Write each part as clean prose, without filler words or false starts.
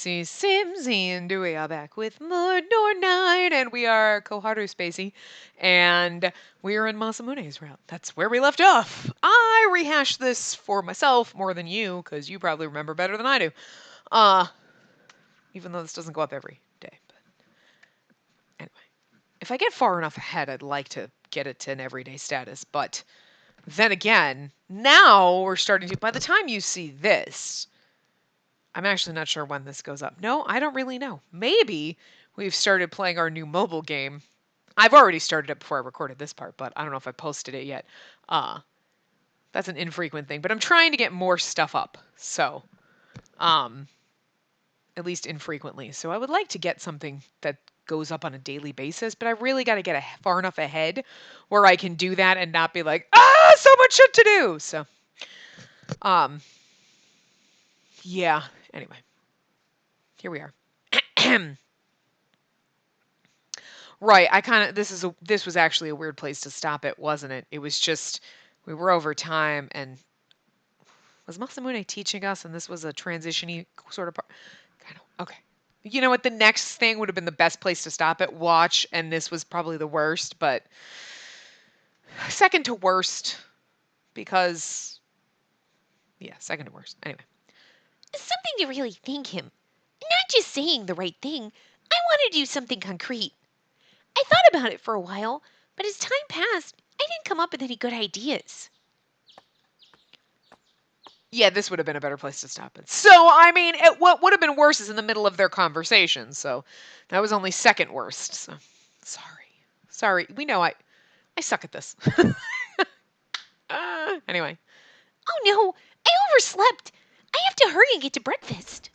Spacey, Simsy, and we are back with more Norn9, and we are Koharu Spacey, and we are in Masamune's route. That's where we left off. I rehashed this for myself more than you, because you probably remember better than I do. Even though this doesn't go up every day. But anyway, if I get far enough ahead, I'd like to get it to an everyday status, but then again, now we're starting to, by the time you see this, I'm actually not sure when this goes up. No, I don't really know. Maybe we've started playing our new mobile game. I've already started it before I recorded this part, but I don't know if I posted it yet. That's an infrequent thing, but I'm trying to get more stuff up. So, at least infrequently. So I would like to get something that goes up on a daily basis, but I really got to get far enough ahead where I can do that and not be like, so much shit to do. So, yeah. Anyway, here we are. Right, this was actually a weird place to stop it, wasn't it? It was just we were over time, and was Masamune teaching us, and this was a transition-y sort of part. Kind of okay. You know what? The next thing would have been the best place to stop it. Watch, and this was probably the worst, but second to worst because yeah, second to worst. Anyway. Something to really thank him. Not just saying the right thing. I want to do something concrete. I thought about it for a while, but as time passed, I didn't come up with any good ideas. Yeah, this would have been a better place to stop it. So, I mean, what would have been worse is in the middle of their conversation. So, that was only second worst. So, sorry. We know I suck at this. Anyway. Oh no, I overslept. I have to hurry and get to breakfast.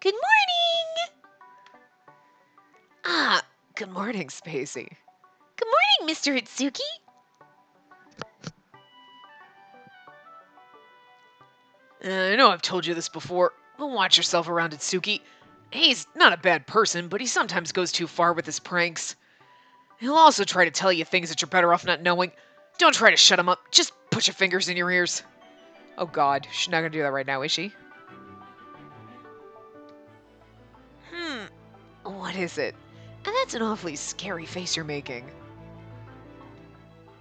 Good morning. Good morning, Spacey. Good morning, Mr. Hitsuki. I know I've told you this before. Don't watch yourself around Itsuki. He's not a bad person, but he sometimes goes too far with his pranks. He'll also try to tell you things that you're better off not knowing. Don't try to shut him up. Just put your fingers in your ears. Oh God, she's not gonna do that right now, is she? What is it? And that's an awfully scary face you're making.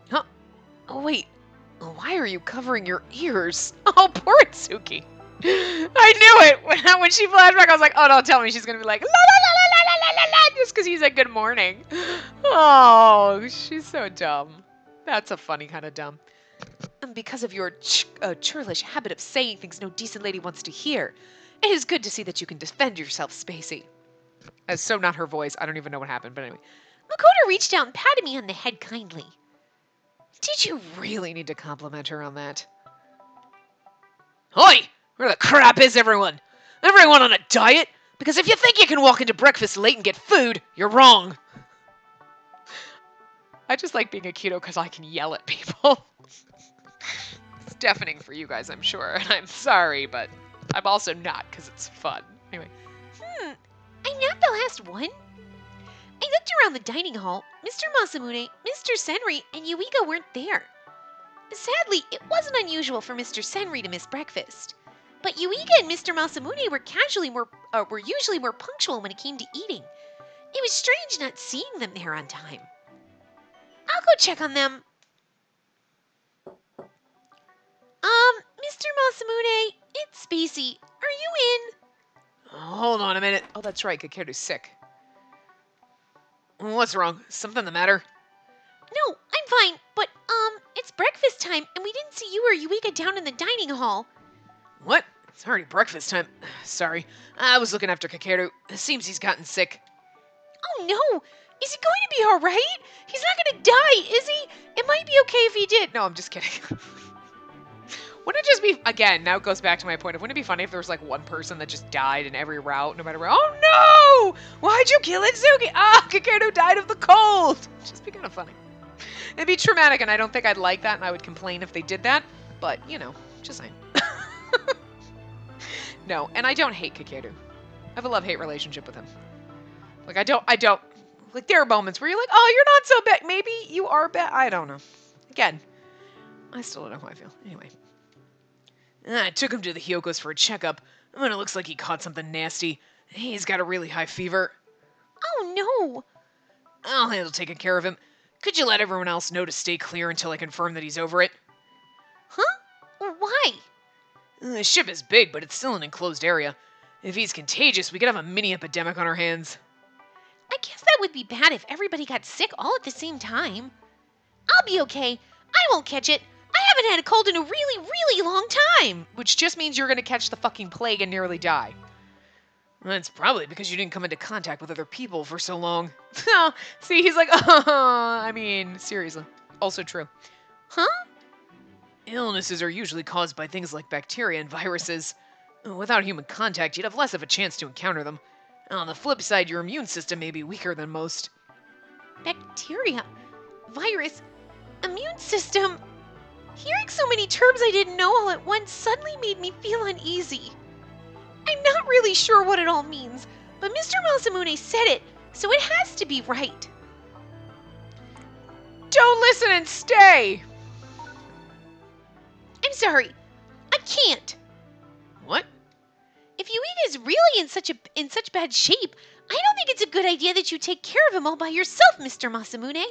Huh? Oh wait, why are you covering your ears? Oh, poor Itsuki. I knew it! When she flashed back, I was like, oh, don't tell me she's gonna be like, la la la la la la la la, just because he said good morning. Oh, she's so dumb. That's a funny kind of dumb. And because of your churlish habit of saying things no decent lady wants to hear, it is good to see that you can defend yourself, Spacey. That's so not her voice. I don't even know what happened, but anyway. Makoto reached out and patted me on the head kindly. Did you really need to compliment her on that? Oi! Where the crap is everyone? Everyone on a diet? Because if you think you can walk into breakfast late and get food, you're wrong. I just like being a keto because I can yell at people. It's deafening for you guys, I'm sure, and I'm sorry, but I'm also not because it's fun. Anyway. I napped the last one. I looked around the dining hall. Mr. Masamune, Mr. Senri, and Yuiga weren't there. Sadly, it wasn't unusual for Mr. Senri to miss breakfast. But Yuiga and Mr. Masamune were usually more punctual when it came to eating. It was strange not seeing them there on time. I'll go check on them. Mr. Masamune, it's Spacey. Are you in? Hold on a minute. Oh, that's right. Kakeru's sick. What's wrong? Something the matter? No, I'm fine, but, it's breakfast time, and we didn't see you or Yuiga down in the dining hall. What? It's already breakfast time. Sorry. I was looking after Kakeru. It seems he's gotten sick. Oh, no! Is he going to be alright? He's not gonna die, is he? It might be okay if he did. No, I'm just kidding. Wouldn't it just be, again, now it goes back to my point of, wouldn't it be funny if there was like one person that just died in every route, no matter where? Oh no! Why'd you kill Itsuki? Kakeru died of the cold! Just be kind of funny. It'd be traumatic, and I don't think I'd like that, and I would complain if they did that, but, you know, just saying. No, and I don't hate Kakeru. I have a love-hate relationship with him. Like, I don't, like, there are moments where you're like, oh, you're not so bad. Maybe you are bad. I don't know. Again, I still don't know how I feel. Anyway. I took him to the Hyokos for a checkup, and it looks like he caught something nasty. He's got a really high fever. Oh no! I'll handle taking care of him. Could you let everyone else know to stay clear until I confirm that he's over it? Huh? Why? The ship is big, but it's still an enclosed area. If he's contagious, we could have a mini epidemic on our hands. I guess that would be bad if everybody got sick all at the same time. I'll be okay. I won't catch it. I haven't had a cold in a really, really long time. Which just means you're gonna catch the fucking plague and nearly die. That's probably because you didn't come into contact with other people for so long. See, he's like, I mean, seriously. Also true. Huh? Illnesses are usually caused by things like bacteria and viruses. Without human contact, you'd have less of a chance to encounter them. On the flip side, your immune system may be weaker than most. Bacteria, virus, immune system. Hearing so many terms I didn't know all at once suddenly made me feel uneasy. I'm not really sure what it all means, but Mr. Masamune said it, so it has to be right. Don't listen and stay! I'm sorry. I can't. What? If Yuiga is really in such bad shape, I don't think it's a good idea that you take care of him all by yourself, Mr. Masamune.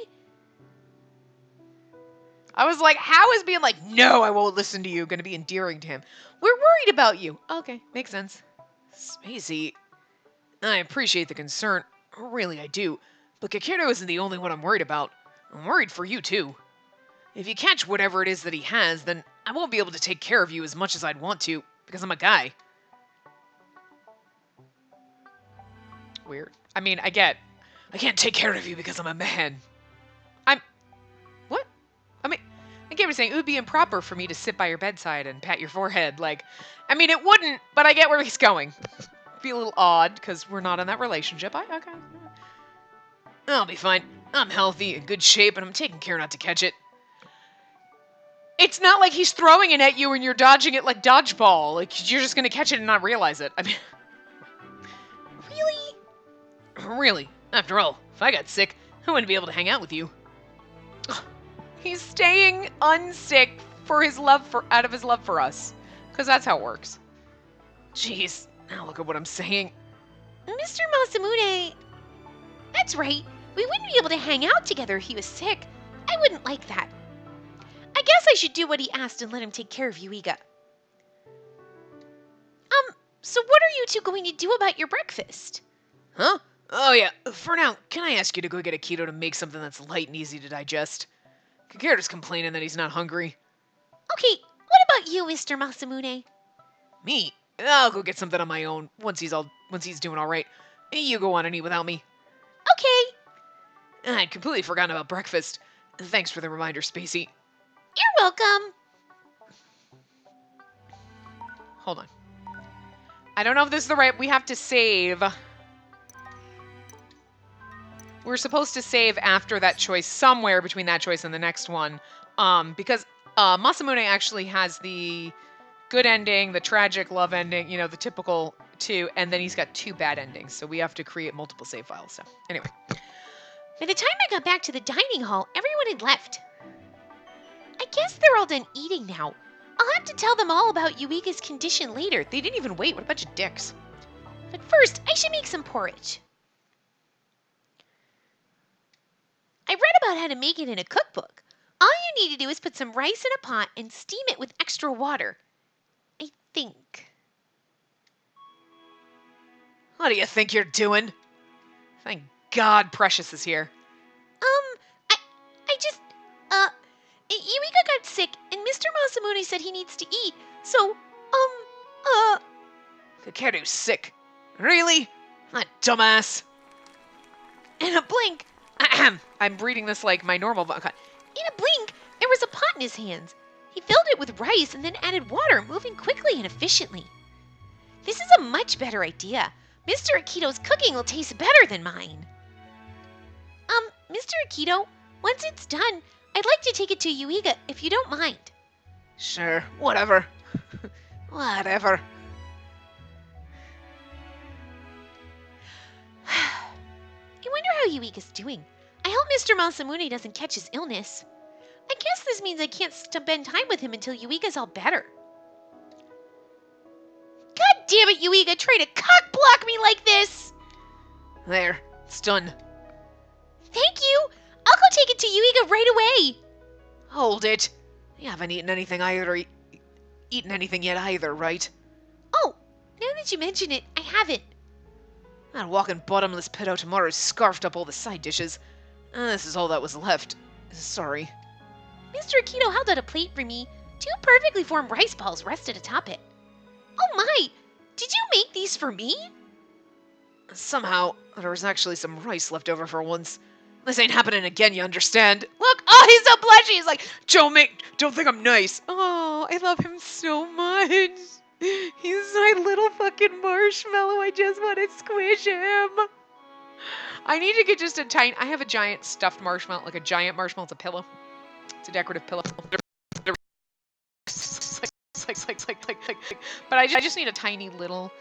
I was like, how is being like, no, I won't listen to you, gonna be endearing to him? We're worried about you. Okay, makes sense. Spacey, I appreciate the concern. Really, I do. But Kakeru isn't the only one I'm worried about. I'm worried for you, too. If you catch whatever it is that he has, then I won't be able to take care of you as much as I'd want to, because I'm a guy. Weird. I mean, I can't take care of you because I'm a man. What? I mean, I get what you're saying. It would be improper for me to sit by your bedside and pat your forehead. Like, I mean, it wouldn't, but I get where he's going. Be a little odd, because we're not in that relationship. Okay. I'll be fine. I'm healthy, in good shape, and I'm taking care not to catch it. It's not like he's throwing it at you and you're dodging it like dodgeball. Like, you're just gonna catch it and not realize it. I mean... Really? Really. After all, if I got sick, I wouldn't be able to hang out with you. He's staying unsick for his love for out of his love for us. Because that's how it works. Jeez, now look at what I'm saying. Mr. Masamune... That's right. We wouldn't be able to hang out together if he was sick. I wouldn't like that. I guess I should do what he asked and let him take care of Yuiga. So what are you two going to do about your breakfast? Huh? Oh yeah, for now, can I ask you to go get a keto to make something that's light and easy to digest? Kakeru's complaining that he's not hungry. Okay, what about you, Mr. Masamune? Me? I'll go get something on my own once he's doing all right. You go on and eat without me. Okay. I'd completely forgotten about breakfast. Thanks for the reminder, Spacey. You're welcome. Hold on. I don't know if this is the right... We have to save. We're supposed to save after that choice, somewhere between that choice and the next one. Because Masamune actually has the good ending, the tragic love ending, you know, the typical two, and then he's got two bad endings. So we have to create multiple save files. So anyway. By the time I got back to the dining hall, everyone had left. I guess they're all done eating now. I'll have to tell them all about Yuiga's condition later. They didn't even wait. What a bunch of dicks. But first, I should make some porridge. I read about how to make it in a cookbook. All you need to do is put some rice in a pot and steam it with extra water. I think. What do you think you're doing? Thank God Precious is here. I just, Yuiga got sick and Mr. Masamune said he needs to eat, so, Kakeru's sick. Really? That dumbass. In a blink, I'm reading this like my normal book. In a blink, there was a pot in his hands. He filled it with rice and then added water, moving quickly and efficiently. This is a much better idea. Mr. Akito's cooking will taste better than mine. Mr. Akito, once it's done, I'd like to take it to Yuiga if you don't mind. Sure, whatever. Whatever. I wonder how Yuiga's doing. I hope Mr. Masamune doesn't catch his illness. I guess this means I can't spend time with him until Yuiga's all better. damn it, Yuiga, trying to cock block me like this! There, it's done. Thank you! I'll go take it to Yuiga right away! Hold it. You haven't eaten anything yet either, right? Oh, now that you mention it, I haven't. That walking bottomless pit out tomorrow scarfed up all the side dishes. This is all that was left. Sorry. Mr. Akito held out a plate for me. 2 perfectly formed rice balls rested atop it. Oh my! Did you make these for me? Somehow, there was actually some rice left over for once. This ain't happening again, you understand? Look! Oh, he's so blushy! He's like, don't think I'm nice. Oh, I love him so much. He's my little fucking marshmallow. I just want to squish him. I need to get just a tiny... I have a giant stuffed marshmallow, like a giant marshmallow. It's a pillow. It's a decorative pillow. But I just need a tiny little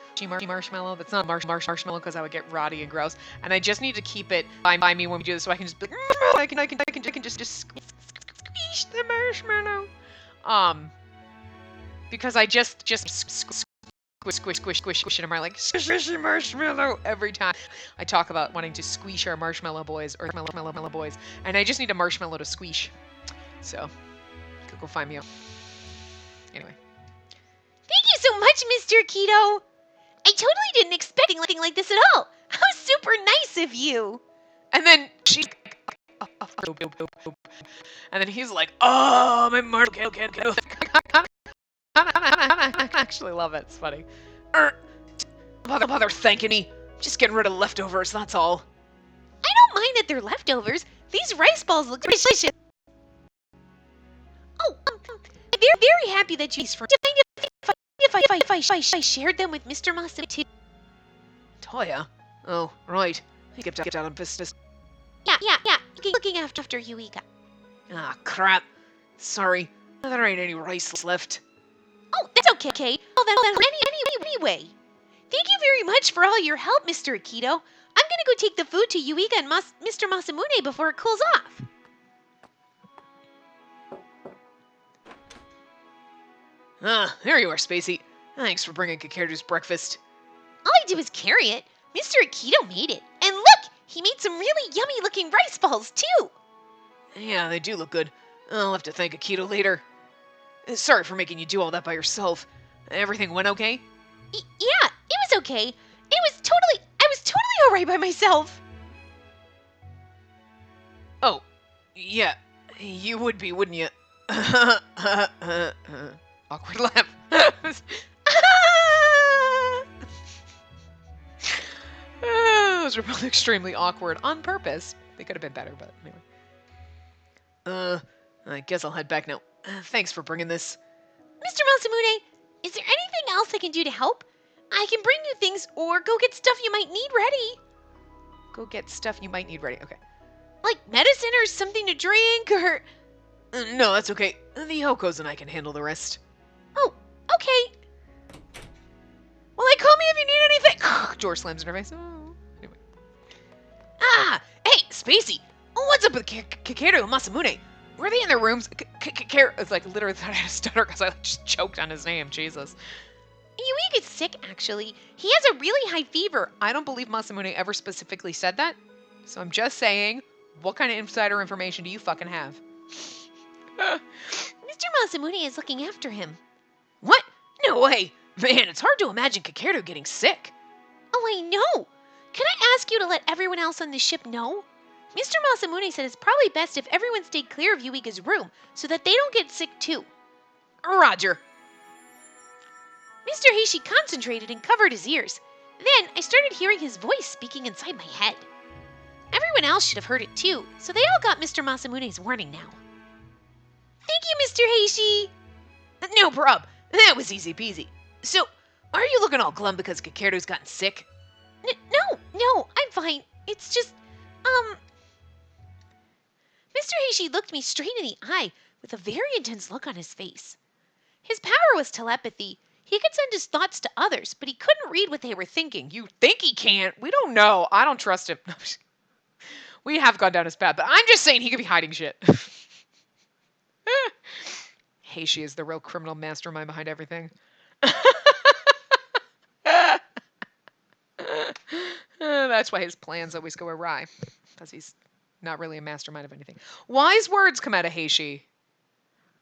marshmallow that's not marshmallow because I would get rotty and gross. And I just need to keep it by me when we do this, so I can just be like, I can just squish the marshmallow. Because I just squish it in my like squishy marshmallow every time I talk about wanting to squish our marshmallow boys or marshmallow boys, and I just need a marshmallow to squish. So go find me. Anyway. Thank you so much, Mr. Akito. I totally didn't expect anything like this at all. How super nice of you. And then she. And then he's like, oh, my marshmallow. Okay. I actually love it. It's funny. Bother thanking me. Just getting rid of leftovers, that's all. I don't mind that they're leftovers. These rice balls look delicious. Oh, I'm very happy that you for if I shared them with Mr. Masamu too. Toya? Oh, right. He kept out on business. Yeah. Looking after Yuiga. Ah, crap. Sorry. There ain't any rice left. Oh, that's okay. Anyway. Thank you very much for all your help, Mr. Akito. I'm gonna go take the food to Yuiga and Mr. Masamune before it cools off. Ah, there you are, Spacey. Thanks for bringing Kakeru's breakfast. All I did was carry it. Mr. Akito made it. And look! He made some really yummy-looking rice balls, too! Yeah, they do look good. I'll have to thank Akito later. Sorry for making you do all that by yourself. Everything went okay? Yeah, it was okay. I was totally alright by myself. Oh, yeah. You would be, wouldn't you? Awkward laugh. Those were both extremely awkward on purpose. They could have been better, but anyway. I guess I'll head back now. Thanks for bringing this. Mr. Masamune, is there anything else I can do to help? I can bring you things or go get stuff you might need ready. Go get stuff you might need ready. Okay. Like medicine or something to drink or... No, that's okay. The Yokos and I can handle the rest. Oh, okay. Well, call me if you need anything. Door slams in her face. Oh. Anyway. Ah, hey, Spacey. What's up with Kakeru and Masamune? Were they in their rooms? It's like literally thought I had a stutter because I just choked on his name. Jesus. Yuiga's sick, actually. He has a really high fever. I don't believe Masamune ever specifically said that. So I'm just saying, what kind of insider information do you fucking have? Mr. Masamune is looking after him. What? No way. Man, it's hard to imagine Kakeru getting sick. Oh, I know. Can I ask you to let everyone else on the ship know? Mr. Masamune said it's probably best if everyone stayed clear of Yuiga's room so that they don't get sick too. Roger. Mr. Heishi concentrated and covered his ears. Then I started hearing his voice speaking inside my head. Everyone else should have heard it too, so they all got Mr. Masamune's warning now. Thank you, Mr. Heishi! No prob. That was easy peasy. So, are you looking all glum because Kakeru's gotten sick? No, I'm fine. It's just, Mr. Heishi looked me straight in the eye with a very intense look on his face. His power was telepathy. He could send his thoughts to others, but he couldn't read what they were thinking. You think he can't? We don't know. I don't trust him. We have gone down his path, but I'm just saying he could be hiding shit. Heishi is the real criminal mastermind behind everything. That's why his plans always go awry, because he's not really a mastermind of anything. Wise words come out of Heishi,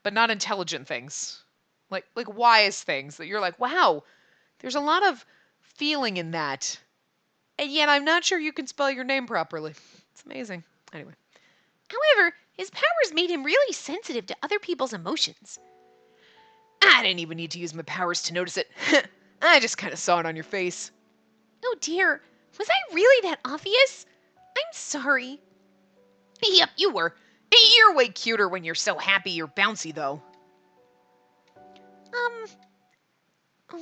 but not intelligent things. Like wise things that you're like, wow, there's a lot of feeling in that. And yet I'm not sure you can spell your name properly. It's amazing. Anyway. However, his powers made him really sensitive to other people's emotions. I didn't even need to use my powers to notice it. I just kind of saw it on your face. Oh dear, was I really that obvious? I'm sorry. Yep, you were. You're way cuter when you're so happy you're bouncy, though.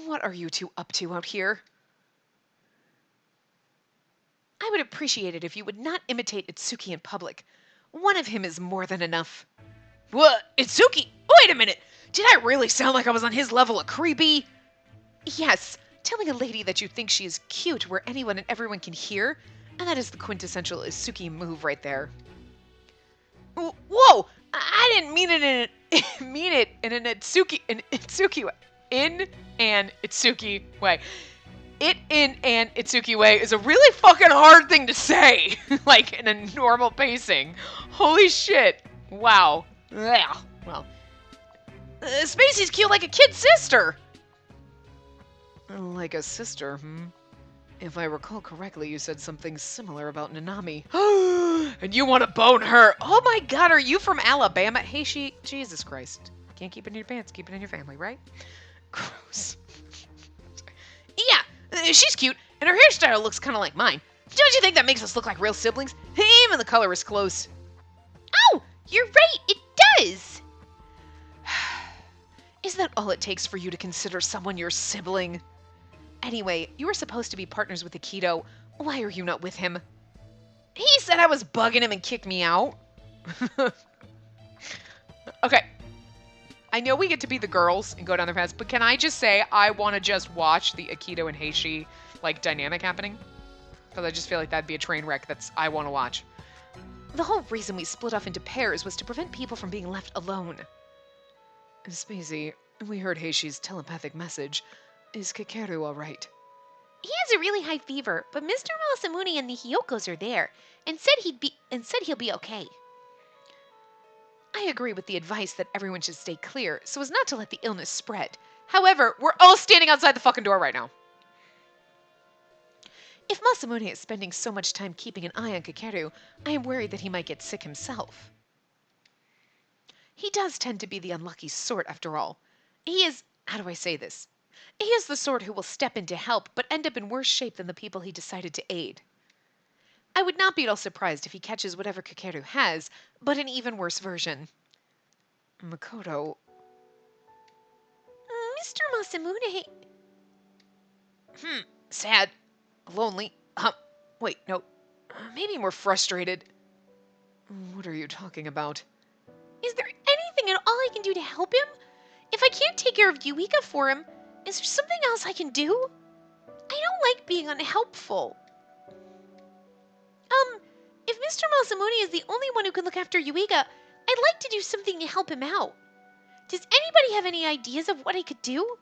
What are you two up to out here? I would appreciate it if you would not imitate Itsuki in public. One of him is more than enough. What? Itsuki? Wait a minute! Did I really sound like I was on his level of creepy? Yes, telling a lady that you think she is cute where anyone and everyone can hear, and that is the quintessential Itsuki move right there. Whoa! I didn't mean it in an Itsuki way. In an Itsuki way. It in an Itsuki way is a really fucking hard thing to say, like in a normal pacing. Holy shit! Wow. Yeah. Well, Spacey's cute like a kid's sister. Like a sister, If I recall correctly, you said something similar about Nanami. And you want to bone her? Oh my god, are you from Alabama? Hey, Jesus Christ. Can't keep it in your pants, keep it in your family, right? Gross. Yeah, she's cute, and her hairstyle looks kind of like mine. Don't you think that makes us look like real siblings? Even the color is close. Oh, you're right, it does! Is that all it takes for you to consider someone your sibling? Anyway, you were supposed to be partners with Akito. Why are you not with him? He said I was bugging him and kicked me out. Okay. I know we get to be the girls and go down their paths, but can I just say I want to just watch the Akito and Heishi like dynamic happening? Because I just feel like that'd be a train wreck I want to watch. The whole reason we split off into pairs was to prevent people from being left alone. Spacey, we heard Heishi's telepathic message. Is Kakeru all right? He has a really high fever, but Mr. Masamune and the Hyokos are there and said he'll be okay. I agree with the advice that everyone should stay clear so as not to let the illness spread. However, we're all standing outside the fucking door right now. If Masamune is spending so much time keeping an eye on Kakeru, I am worried that he might get sick himself. He does tend to be the unlucky sort, after all. He is, how do I say this? He is the sort who will step in to help, but end up in worse shape than the people he decided to aid. I would not be at all surprised if he catches whatever Kakeru has, but an even worse version. Makoto... Mr. Masamune... Sad. Lonely. Wait, no. Maybe more frustrated. What are you talking about? Is there anything at all I can do to help him? If I can't take care of Yuika for him, is there something else I can do? I don't like being unhelpful. If Mr. Masamune is the only one who can look after Yuika, I'd like to do something to help him out. Does anybody have any ideas of what I could do?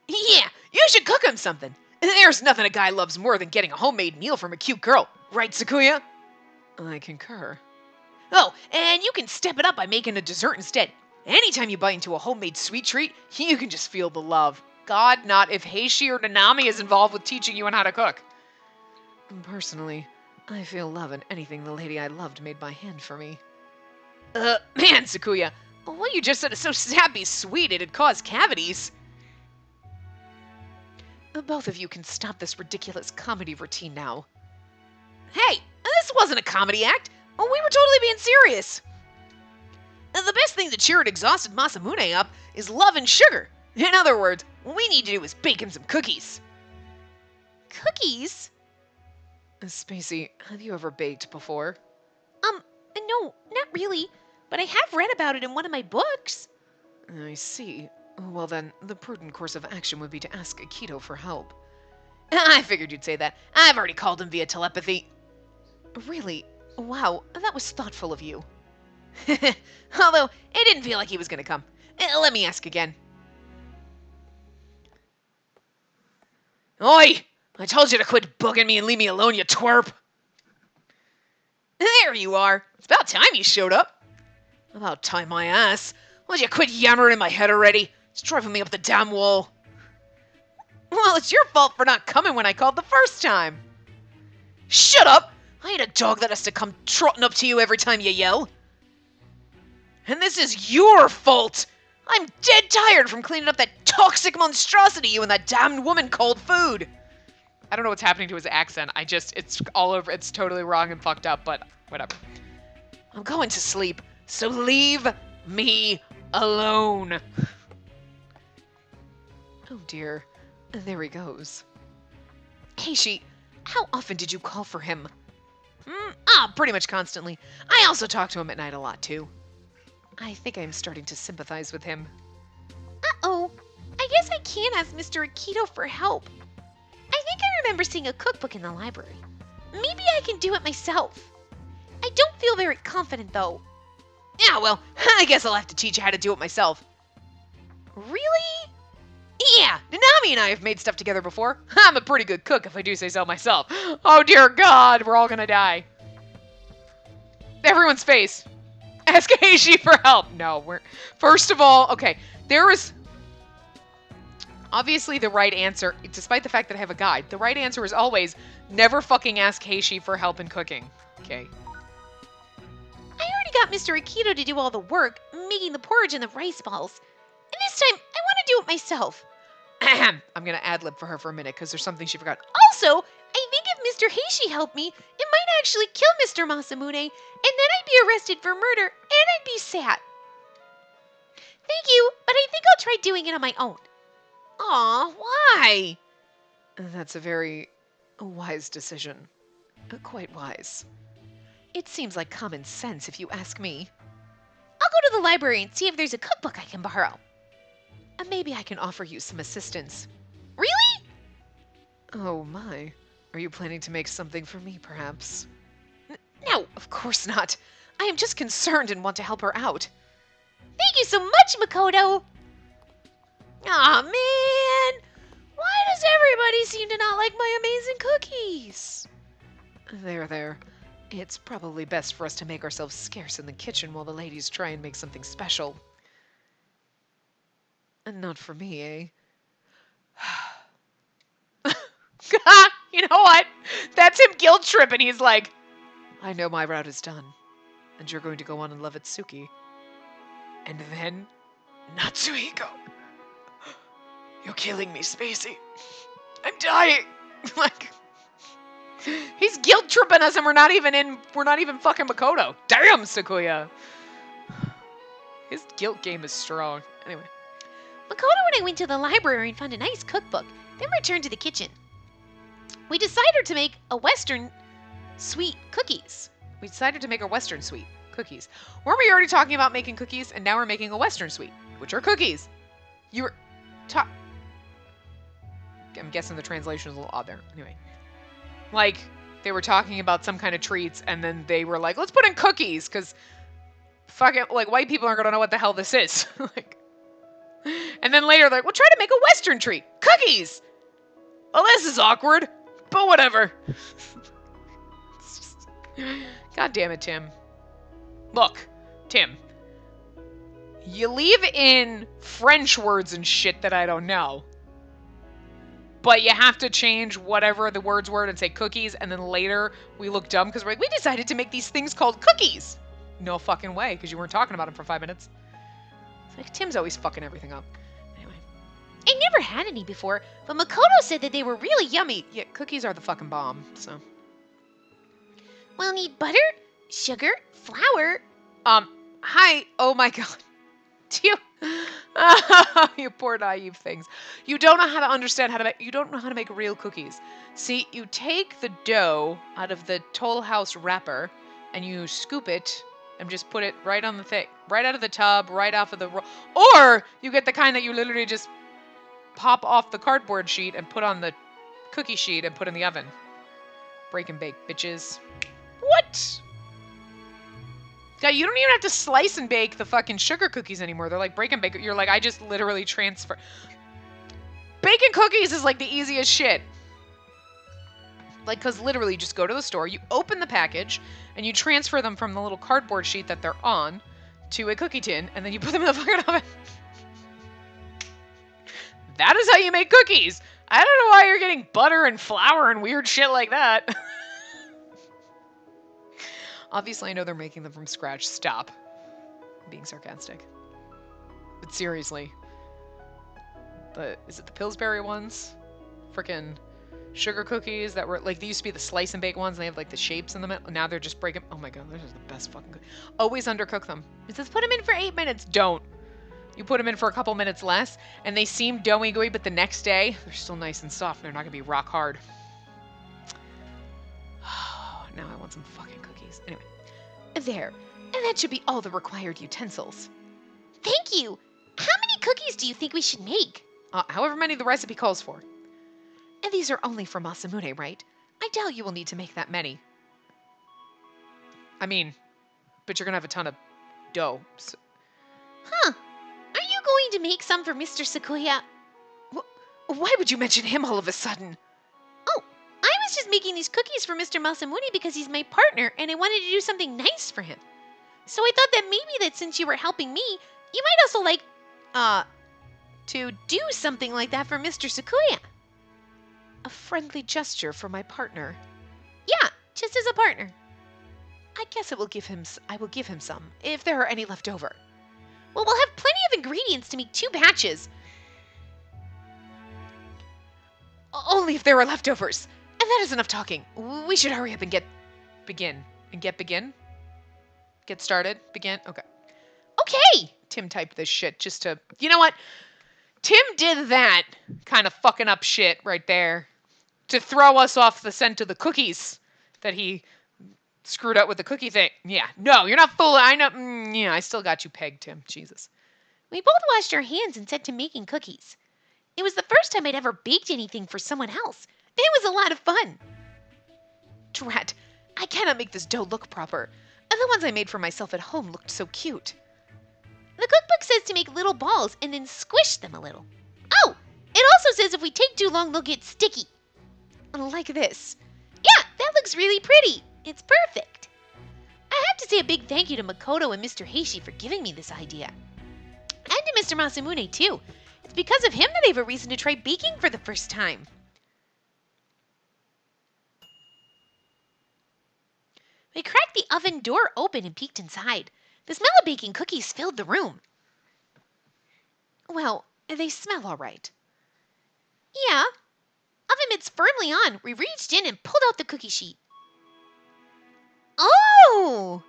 Yeah, you should cook him something. There's nothing a guy loves more than getting a homemade meal from a cute girl. Right, Sakuya? I concur. Oh, and you can step it up by making a dessert instead. Anytime you bite into a homemade sweet treat, you can just feel the love. God, not if Heishi or Nanami is involved with teaching you on how to cook. Personally, I feel love in anything the lady I loved made by hand for me. Man, Sakuya, what you just said is so sappy sweet it'd cause cavities. Both of you can stop this ridiculous comedy routine now. Hey, this wasn't a comedy act. We were totally being serious. The best thing to cheer an exhausted Masamune up is love and sugar. In other words, what we need to do is bake him some cookies. Cookies? Spacey, have you ever baked before? No, not really, but I have read about it in one of my books. I see. Well then, the prudent course of action would be to ask Akito for help. I figured you'd say that. I've already called him via telepathy. Really? Wow, that was thoughtful of you. Although, it didn't feel like he was going to come. Let me ask again. Oi! I told you to quit bugging me and leave me alone, you twerp! There you are. It's about time you showed up. About time my ass. Why'd you quit yammering in my head already? It's driving me up the damn wall. Well, it's your fault for not coming when I called the first time. Shut up! I ain't a dog that has to come trotting up to you every time you yell. And this is your fault! I'm dead tired from cleaning up that toxic monstrosity you and that damned woman called food! I don't know what's happening to his accent. It's all over, it's totally wrong and fucked up, but whatever. I'm going to sleep, so leave me alone. Oh dear, there he goes. Heishi, how often did you call for him? Pretty much constantly. I also talk to him at night a lot too. I think I'm starting to sympathize with him. Uh-oh. I guess I can ask Mr. Akito for help. I think I remember seeing a cookbook in the library. Maybe I can do it myself. I don't feel very confident, though. Yeah, well, I guess I'll have to teach you how to do it myself. Really? Yeah, Nanami and I have made stuff together before. I'm a pretty good cook if I do say so myself. Oh dear God, we're all gonna die. Everyone's face. Ask Heishi for help. No, first of all, okay, there is obviously the right answer, despite the fact that I have a guide. The right answer is always never fucking ask Heishi for help in cooking. Okay. I already got Mr. Akito to do all the work, making the porridge and the rice balls. And this time, I want to do it myself. Ahem. I'm gonna ad-lib for her for a minute because there's something she forgot. Also, I think if Mr. Heishi helped me, it might actually kill Mr. Masamune, and then I'd be arrested for murder, and I'd be sad. Thank you, but I think I'll try doing it on my own. Aw, why? That's a very wise decision. Quite wise. It seems like common sense if you ask me. I'll go to the library and see if there's a cookbook I can borrow. Maybe I can offer you some assistance. Really? Oh my. Are you planning to make something for me, perhaps? No, of course not. I am just concerned and want to help her out. Thank you so much, Makoto. Aw, man. Why does everybody seem to not like my amazing cookies? There. It's probably best for us to make ourselves scarce in the kitchen while the ladies try and make something special. And not for me, eh? You know what? That's him guilt tripping. He's like, I know my route is done, and you're going to go on and love Itsuki. And then, Natsuhiko. You're killing me, Spacey. I'm dying. Like, he's guilt tripping us, and we're not even fucking Makoto. Damn, Sakuya. His guilt game is strong. Anyway. Makoto and I went to the library and found a nice cookbook, then returned to the kitchen. We decided to make a Western sweet cookies. Weren't we already talking about making cookies? And now we're making a Western sweet, which are cookies. I'm guessing the translation is a little odd there. Anyway. Like, they were talking about some kind of treats, and then they were like, let's put in cookies, because fucking, like, white people aren't going to know what the hell this is. Like, and then later, they're like, we'll try to make a Western treat. Cookies! Well, this is awkward, but whatever. God damn it, Tim. Look, Tim. You leave in French words and shit that I don't know. But you have to change whatever the words were and say cookies, and then later we look dumb because we're like, we decided to make these things called cookies. No fucking way, because you weren't talking about them for 5 minutes. It's like, Tim's always fucking everything up. Anyway. I never had any before, but Makoto said that they were really yummy. Yeah, cookies are the fucking bomb, so. We'll need butter, sugar, flour. Hi. Oh my God. Do you? You poor naive things. You don't know how to understand how to make. You don't know how to make real cookies. See, you take the dough out of the Toll House wrapper, and you scoop it and just put it right on the thing, right out of the tub, right off of the roll. Or you get the kind that you literally just pop off the cardboard sheet and put on the cookie sheet and put in the oven. Break and bake, bitches. What? God, you don't even have to slice and bake the fucking sugar cookies anymore. They're like break and bake. You're like, I just literally transfer. baking cookies is like the easiest shit. Like, because literally you just go to the store, you open the package, and you transfer them from the little cardboard sheet that they're on to a cookie tin, and then you put them in the fucking oven. That is how you make cookies. I don't know why you're getting butter and flour and weird shit like that. Obviously, I know they're making them from scratch. Stop. I'm being sarcastic. But seriously. Is it the Pillsbury ones? Frickin' sugar cookies that were, like, they used to be the slice and bake ones, and they have, like, the shapes in the middle. Now they're just breaking. Oh my god, those are the best fucking cookies. Always undercook them. It says put them in for 8 minutes. Don't. You put them in for a couple minutes less, and they seem doughy gooey, but the next day, they're still nice and soft. They're not gonna be rock hard. Now I want some fucking cookies. Anyway. There. And that should be all the required utensils. Thank you. How many cookies do you think we should make? However many the recipe calls for. And these are only for Masamune, right? I doubt you will need to make that many. I mean, but you're gonna have a ton of dough. So. Huh. Are you going to make some for Mr. Sakuya? Why would you mention him all of a sudden? Oh, I was just making these cookies for Mr. Masamune because he's my partner and I wanted to do something nice for him. So I thought that maybe that since you were helping me, you might also like, to do something like that for Mr. Sakuya. A friendly gesture for my partner. Yeah, just as a partner. I guess I will give him some, if there are any left over. Well, we'll have plenty of ingredients to make 2 batches. Only if there are leftovers. And that is enough talking. We should hurry up and get started? Begin? Okay. Okay! Tim typed this shit just to... You know what? Tim did that kind of fucking up shit right there to throw us off the scent of the cookies that he screwed up with the cookie thing. Yeah. No, you're not fooling. I know. Yeah, I still got you pegged, Tim. Jesus. We both washed our hands and set to making cookies. It was the first time I'd ever baked anything for someone else. It was a lot of fun. Drat. I cannot make this dough look proper. And the ones I made for myself at home looked so cute. The cookbook says to make little balls and then squish them a little. Oh, it also says if we take too long, they'll get sticky. Like this. Yeah, that looks really pretty. It's perfect. I have to say a big thank you to Makoto and Mr. Heishi for giving me this idea. And to Mr. Masamune, too. It's because of him that I have a reason to try baking for the first time. We cracked the oven door open and peeked inside. The smell of baking cookies filled the room. Well, they smell all right. Yeah. Oven mitts firmly on, we reached in and pulled out the cookie sheet. Oh!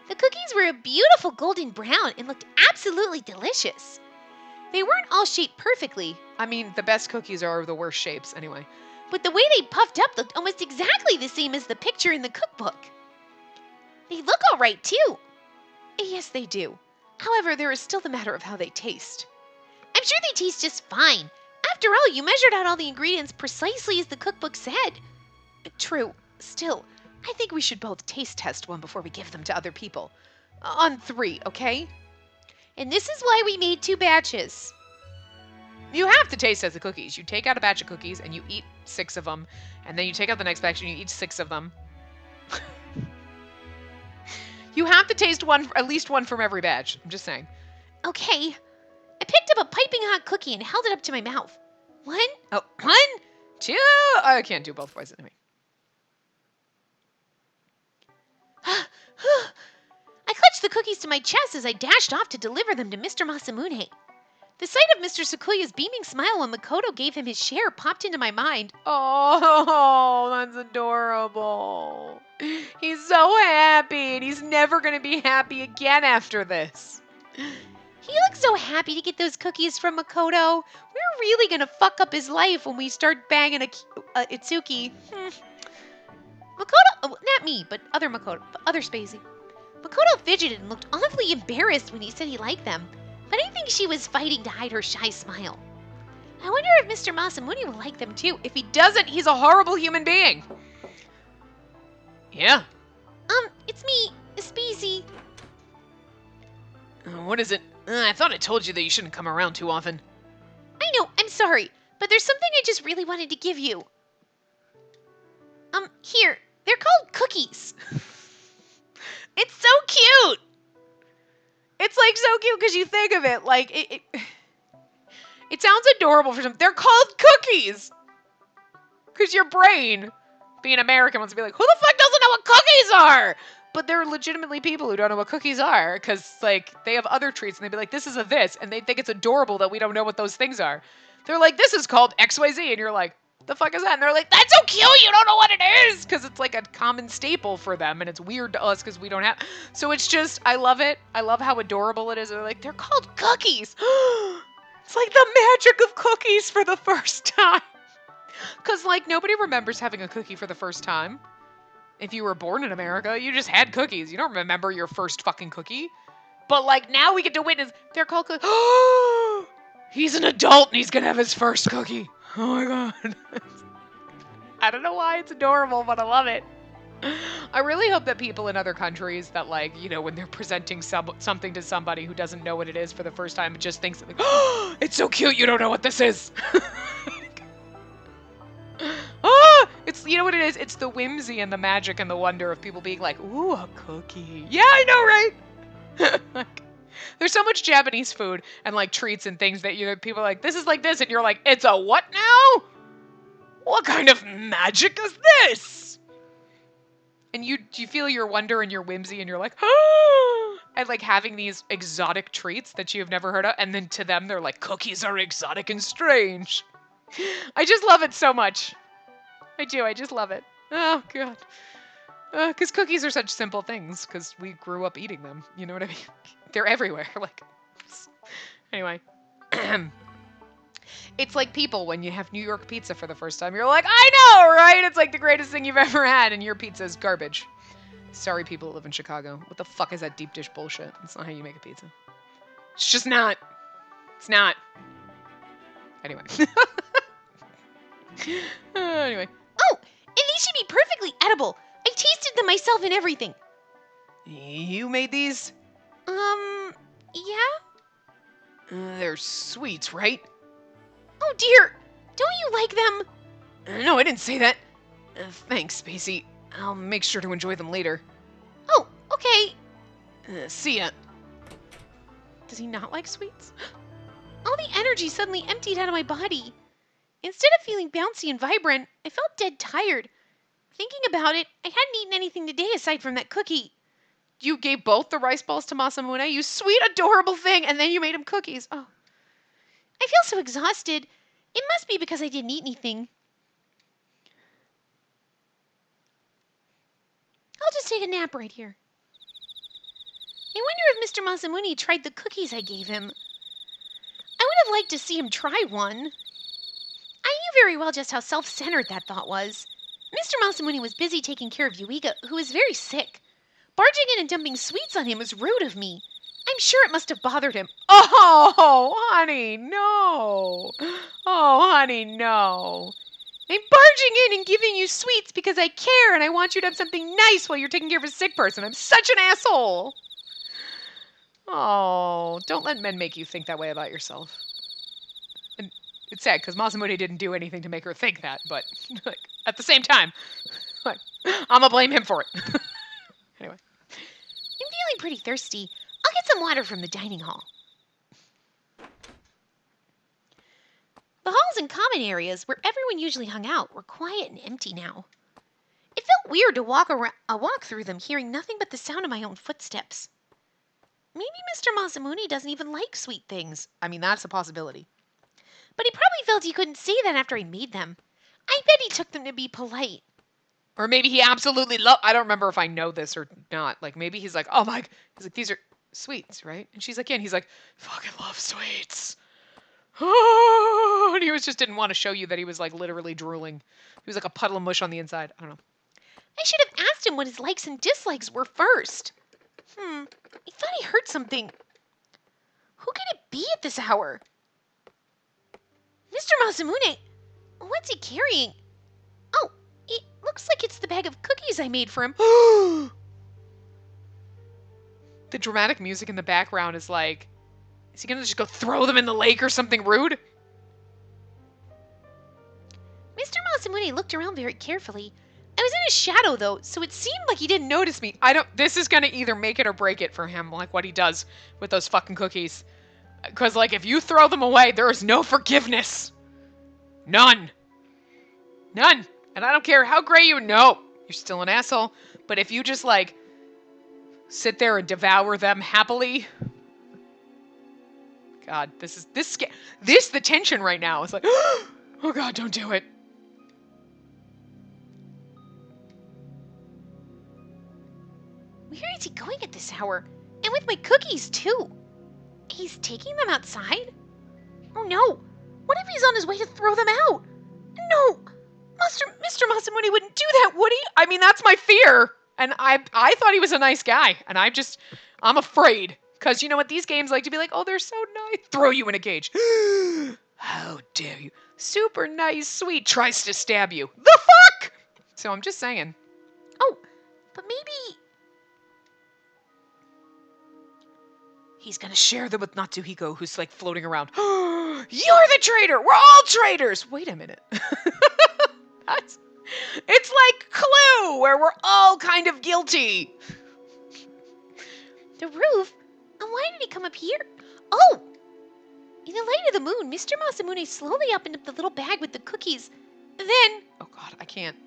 The cookies were a beautiful golden brown and looked absolutely delicious. They weren't all shaped perfectly. I mean, the best cookies are the worst shapes anyway. But the way they puffed up looked almost exactly the same as the picture in the cookbook. They look all right, too. Yes, they do. However, there is still the matter of how they taste. I'm sure they taste just fine. After all, you measured out all the ingredients precisely as the cookbook said. True. Still, I think we should both taste test one before we give them to other people. On 3, okay? And this is why we made 2 batches. You have to taste test the cookies. You take out a batch of cookies and you eat 6 of them. And then you take out the next batch and you eat 6 of them. You have to taste at least one from every batch. I'm just saying. Okay. I picked up a piping hot cookie and held it up to my mouth. 1, 2. I can't do both voices anyway. I clutched the cookies to my chest as I dashed off to deliver them to Mr. Masamune. The sight of Mr. Sakuya's beaming smile when Makoto gave him his share popped into my mind. Oh, that's adorable. He's so happy, and he's never going to be happy again after this. He looks so happy to get those cookies from Makoto. We're really going to fuck up his life when we start banging Itsuki. Makoto, not me, but other Spacey. Makoto fidgeted and looked awfully embarrassed when he said he liked them, but I think she was fighting to hide her shy smile. I wonder if Mr. Masamune will like them too. If he doesn't, he's a horrible human being. Yeah. It's me, Spacey. What is it? I thought I told you that you shouldn't come around too often. I know, I'm sorry, but there's something I just really wanted to give you. Here. They're called cookies. It's so cute. It's like so cute because you think of it like it sounds adorable for some. They're called cookies. Because your brain, being American, wants to be like, who the fuck doesn't know what cookies are? But there are legitimately people who don't know what cookies are because, like, they have other treats and they'd be like, this is a this. And they think it's adorable that we don't know what those things are. They're like, this is called XYZ. And you're like, the fuck is that? And they're like, that's so cute. You don't know what it is. Because it's like a common staple for them. And it's weird to us because we don't have. So it's just, I love it. I love how adorable it is. They're like, they're called cookies. It's like the magic of cookies for the first time. Because, like, nobody remembers having a cookie for the first time. If you were born in America, you just had cookies. You don't remember your first fucking cookie. But, like, now we get to witness. They're called cookies. He's an adult and he's going to have his first cookie. Oh, my God. I don't know why it's adorable, but I love it. I really hope that people in other countries that, like, you know, when they're presenting something to somebody who doesn't know what it is for the first time, just thinks, like, oh, it's so cute, you don't know what this is. It's, you know what it is? It's the whimsy and the magic and the wonder of people being like, ooh, a cookie. Yeah, I know, right? Like, there's so much Japanese food and, like, treats and things that, you know, people are like, this is like this, and you're like, it's a what now? What kind of magic is this? And you feel your wonder and your whimsy, and you're like, ah! And, like, having these exotic treats that you've never heard of, and then to them, they're like, cookies are exotic and strange. I just love it so much. I do. I just love it. Oh, God. Because cookies are such simple things, because we grew up eating them. You know what I mean? They're everywhere. Like, anyway. It's like people when you have New York pizza for the first time. You're like, I know, right? It's like the greatest thing you've ever had, and your pizza is garbage. Sorry, people who live in Chicago. What the fuck is that deep dish bullshit? That's not how you make a pizza. It's just not. It's not. Anyway. Anyway. Oh, and these should be perfectly edible. I tasted them myself and everything. You made these? Yeah? They're sweets, right? Oh dear, don't you like them? No, I didn't say that. Thanks, Spacey. I'll make sure to enjoy them later. Oh, okay. See ya. Does he not like sweets? All the energy suddenly emptied out of my body. Instead of feeling bouncy and vibrant, I felt dead tired. Thinking about it, I hadn't eaten anything today aside from that cookie. You gave both the rice balls to Masamune, you sweet, adorable thing, and then you made him cookies. Oh. I feel so exhausted. It must be because I didn't eat anything. I'll just take a nap right here. I wonder if Mr. Masamune tried the cookies I gave him. I would have liked to see him try one. I knew very well just how self-centered that thought was. Mr. Masamune was busy taking care of Yuiga, who was very sick. Barging in and dumping sweets on him was rude of me. I'm sure it must have bothered him. Oh, honey, no. Oh, honey, no. I'm barging in and giving you sweets because I care and I want you to have something nice while you're taking care of a sick person. I'm such an asshole. Oh, don't let men make you think that way about yourself. And it's sad because Masamune didn't do anything to make her think that, but like, at the same time, like, I'm gonna blame him for it. Anyway. I'm feeling pretty thirsty. I'll get some water from the dining hall. The halls and common areas where everyone usually hung out were quiet and empty now. It felt weird to walk through them hearing nothing but the sound of my own footsteps. Maybe Mr. Masamune doesn't even like sweet things. I mean, that's a possibility. But he probably felt he couldn't say that after I made them. I bet he took them to be polite. Or maybe he absolutely I don't remember if I know this or not. Like, maybe he's like, oh my, he's like, these are sweets, right? And she's like, yeah, and he's like, fucking love sweets. Oh, and he didn't want to show you that he was like literally drooling. He was like a puddle of mush on the inside. I don't know. I should have asked him what his likes and dislikes were first. I thought I heard something. Who could it be at this hour? Mr. Masamune, what's he carrying? Oh, it looks like it's the bag of cookies I made for him. The dramatic music in the background is like, is he gonna just go throw them in the lake or something rude? Masamune looked around very carefully. I was in his shadow, though, so it seemed like he didn't notice me. This is gonna either make it or break it for him, like what he does with those fucking cookies. Because, like, if you throw them away, there is no forgiveness. None. None. And I don't care how great you know. You're still an asshole. But if you just, like, sit there and devour them happily. God, the tension right now is like, oh God, don't do it. Where is he going at this hour? And with my cookies, too. He's taking them outside? Oh no! What if he's on his way to throw them out? No! Mr. Masamune wouldn't do that, would he? I mean, that's my fear. And I thought he was a nice guy. And I'm afraid. Because you know what? These games like to be like, oh, they're so nice. Throw you in a cage. How dare you? Super nice, sweet. Tries to stab you. The fuck? So I'm just saying. Oh, but maybe... He's gonna share them with Natsuhiko, who's like floating around. You're the traitor! We're all traitors! Wait a minute. It's like Clue, where we're all kind of guilty. The roof? And why did he come up here? Oh! In the light of the moon, Mr. Masamune slowly opened up the little bag with the cookies. And then... Oh God, I can't.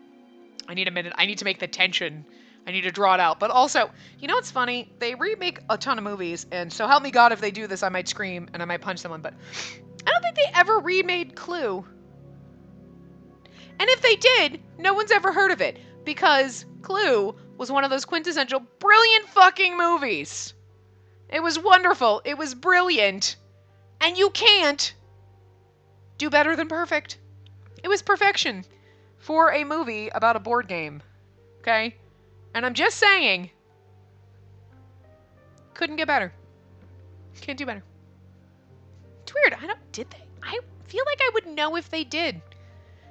I need a minute. I need to make the tension. I need to draw it out. But also, you know what's funny? They remake a ton of movies, and so help me God if they do this, I might scream and I might punch someone, but I don't think they ever remade Clue. And if they did, no one's ever heard of it, because Clue was one of those quintessential brilliant fucking movies. It was wonderful. It was brilliant. And you can't do better than perfect. It was perfection for a movie about a board game. Okay? And I'm just saying, couldn't get better. Can't do better. It's weird. Did they? I feel like I would know if they did.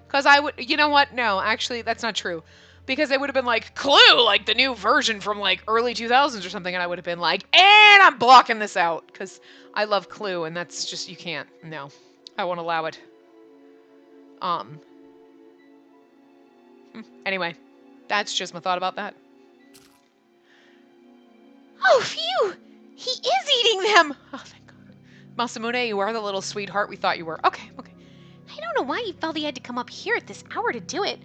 Because I would, you know what? No, actually, that's not true. Because they would have been like, Clue, like the new version from like early 2000s or something. And I would have been like, and I'm blocking this out. Because I love Clue, and that's just, you can't. No. I won't allow it. Anyway, that's just my thought about that. Oh, phew! He is eating them! Oh, thank God. Masamune, you are the little sweetheart we thought you were. Okay. I don't know why he felt he had to come up here at this hour to do it,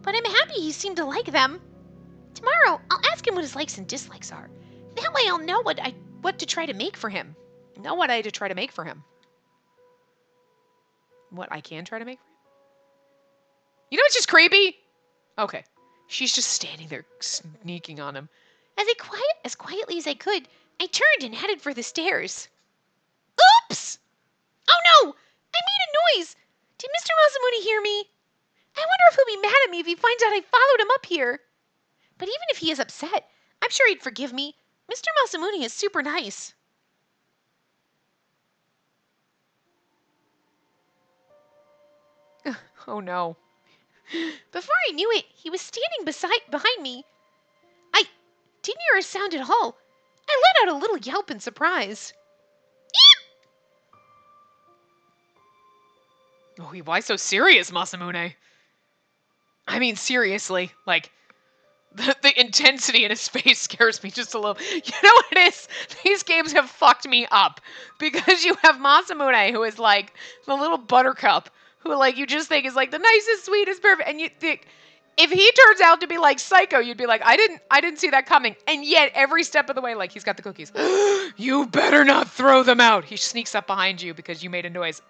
but I'm happy he seemed to like them. Tomorrow, I'll ask him what his likes and dislikes are. That way I'll know what to try to make for him. Know what I had to try to make for him. What I can try to make for him? You know what's just creepy? Okay. She's just standing there sneaking on him. As quietly as I could, I turned and headed for the stairs. Oops! Oh no! I made a noise! Did Mr. Masamune hear me? I wonder if he'll be mad at me if he finds out I followed him up here. But even if he is upset, I'm sure he'd forgive me. Mr. Masamune is super nice. Oh no. Before I knew it, he was standing behind me. I didn't hear a sound at all. I let out a little yelp in surprise. Oh, why so serious, Masamune? I mean, seriously, like, the intensity in his face scares me just a little. You know what it is? These games have fucked me up. Because you have Masamune, who is like the little buttercup, who like you just think is like the nicest, sweetest, perfect, and you think, if he turns out to be like Psycho, you'd be like, I didn't see that coming. And yet, every step of the way, like, he's got the cookies. You better not throw them out. He sneaks up behind you because you made a noise.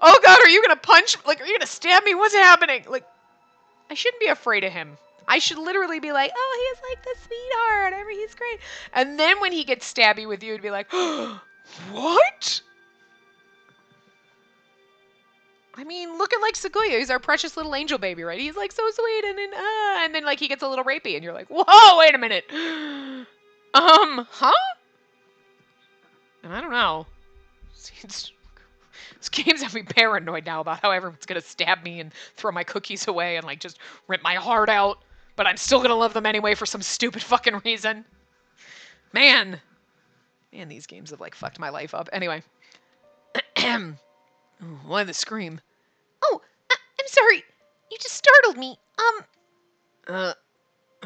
Oh God, are you gonna punch? Like, are you gonna stab me? What's happening? Like, I shouldn't be afraid of him. I should literally be like, oh, he's like the sweetheart. He's great. And then when he gets stabby with you, it'd be like, what? I mean, look at like Sakuya. He's our precious little angel baby, right? He's like so sweet, and then like he gets a little rapey, and you're like, whoa, wait a minute. Huh? And I don't know. This game's have me paranoid now about how everyone's gonna stab me and throw my cookies away and like just rip my heart out, but I'm still gonna love them anyway for some stupid fucking reason. Man, these games have like fucked my life up. Anyway. Why the scream? Oh, I'm sorry. You just startled me. Uh,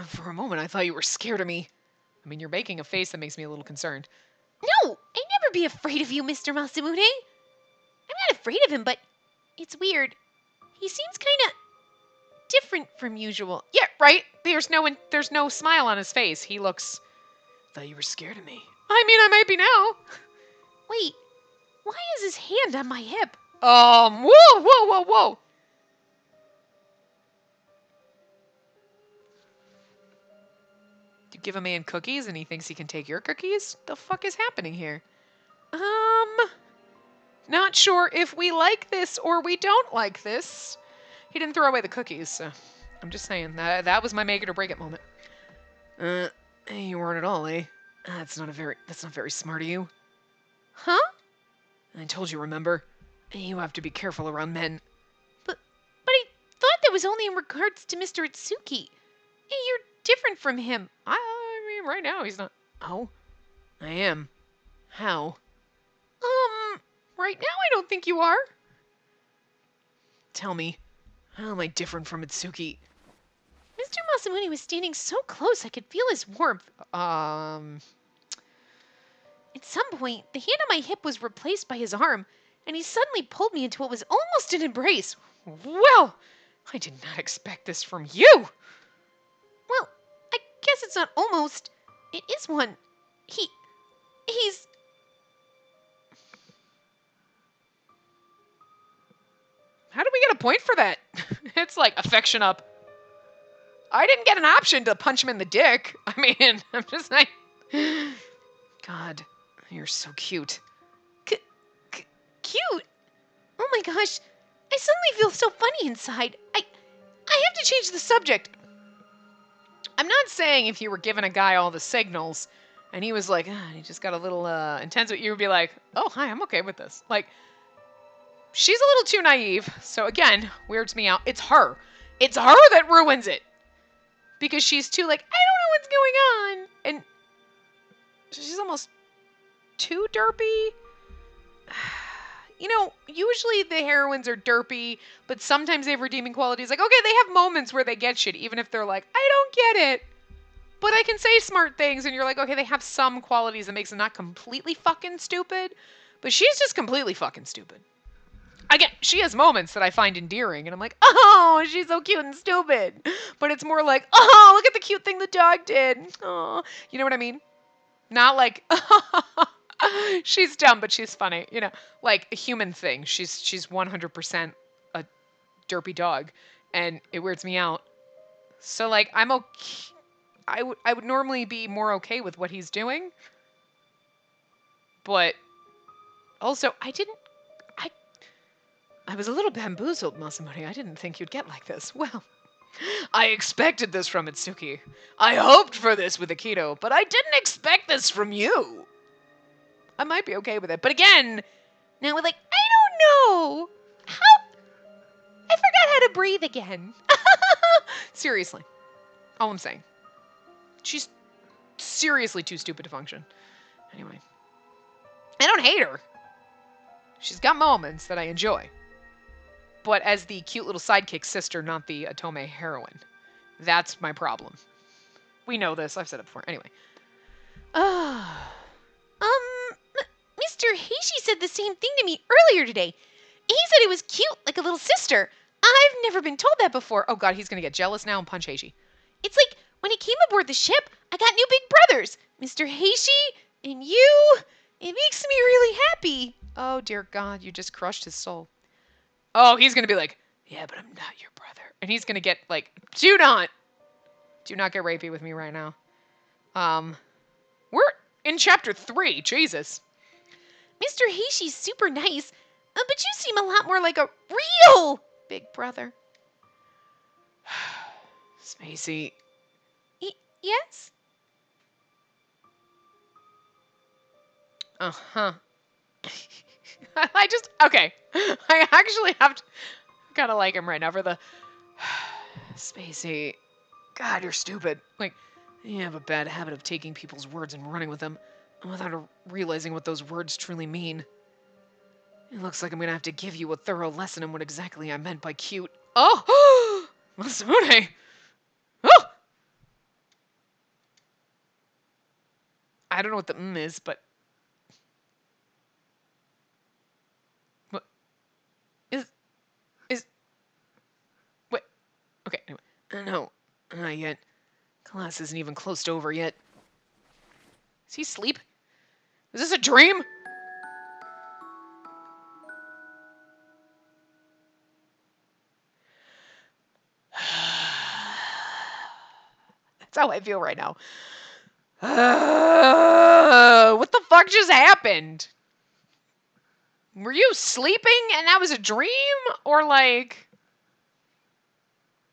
for a moment I thought you were scared of me. I mean, you're making a face that makes me a little concerned. No, I'd never be afraid of you, Mr. Masamune. I'm not afraid of him, but it's weird. He seems kind of different from usual. Yeah, right? There's no smile on his face. He looks... Thought you were scared of me. I mean, I might be now. Wait, why is his hand on my hip? Whoa. You give a man cookies and he thinks he can take your cookies? The fuck is happening here? Not sure if we like this or we don't like this. He didn't throw away the cookies, so I'm just saying that was my make it or break it moment. You weren't at all, eh? That's not very smart of you. Huh? I told you, remember? You have to be careful around men. But I thought that was only in regards to Mr. Itsuki. Hey, you're different from him. I mean, right now he's not. Oh, I am. How? Right now I don't think you are. Tell me, how am I different from Itsuki? Mr. Masamune was standing so close I could feel his warmth. At some point, the hand on my hip was replaced by his arm, and he suddenly pulled me into what was almost an embrace. Well, I did not expect this from you. Well, I guess it's not almost. It is one. He's. How do we get a point for that? It's like affection up. I didn't get an option to punch him in the dick. I mean, I'm just like, God, you're so cute. Cute? Oh my gosh, I suddenly feel so funny inside. I have to change the subject. I'm not saying if you were giving a guy all the signals and he was like, he just got a little intense, you would be like, oh, hi, I'm okay with this. Like, she's a little too naive. So again, weirds me out. It's her. It's her that ruins it. Because she's too like, I don't know what's going on. And she's almost too derpy. You know, usually the heroines are derpy, but sometimes they have redeeming qualities. Like, okay, they have moments where they get shit, even if they're like, I don't get it. But I can say smart things, and you're like, okay, they have some qualities that makes them not completely fucking stupid. But she's just completely fucking stupid. Again, she has moments that I find endearing, and I'm like, oh, she's so cute and stupid. But it's more like, oh, look at the cute thing the dog did. Oh, you know what I mean? Not like, she's dumb, but she's funny. You know, like a human thing. She's 100% a derpy dog, and it weirds me out. So like, I'm okay. I would normally be more okay with what he's doing, but also I was a little bamboozled, Masamune. I didn't think you'd get like this. Well, I expected this from Itsuki. I hoped for this with Akito, but I didn't expect this from you. I might be okay with it, but again, Now we're like, I don't know. How? I forgot how to breathe again. seriously, all I'm saying. She's seriously too stupid to function. Anyway, I don't hate her. She's got moments that I enjoy. But as the cute little sidekick sister, not the Otome heroine. That's my problem. We know this. I've said it before. Anyway. Mr. Heishi said the same thing to me earlier today. He said it was cute, like a little sister. I've never been told that before. Oh god, he's gonna get jealous now and punch Heishi. It's like when he came aboard the ship, I got new big brothers, Mr. Heishi and you. It makes me really happy. Oh dear god, you just crushed his soul. Oh, he's gonna be like, yeah, but I'm not your brother. And he's gonna get like, do not get rapey with me right now. We're in chapter 3, Jesus. Mr. Heishi's super nice, but you seem a lot more like a real big brother. Spacey. Yes? Uh-huh. Okay. I actually have to kind of like him right now for the Spacey. God, you're stupid. Like, you have a bad habit of taking people's words and running with them without realizing what those words truly mean. It looks like I'm gonna have to give you a thorough lesson on what exactly I meant by cute. Oh! Masamune! Oh! I don't know what the is, but... What? Is... Wait. Okay, anyway. No, not yet. Class isn't even close to over yet. Is he asleep? Is this a dream? That's how I feel right now. What the fuck just happened? Were you sleeping and that was a dream? Or like...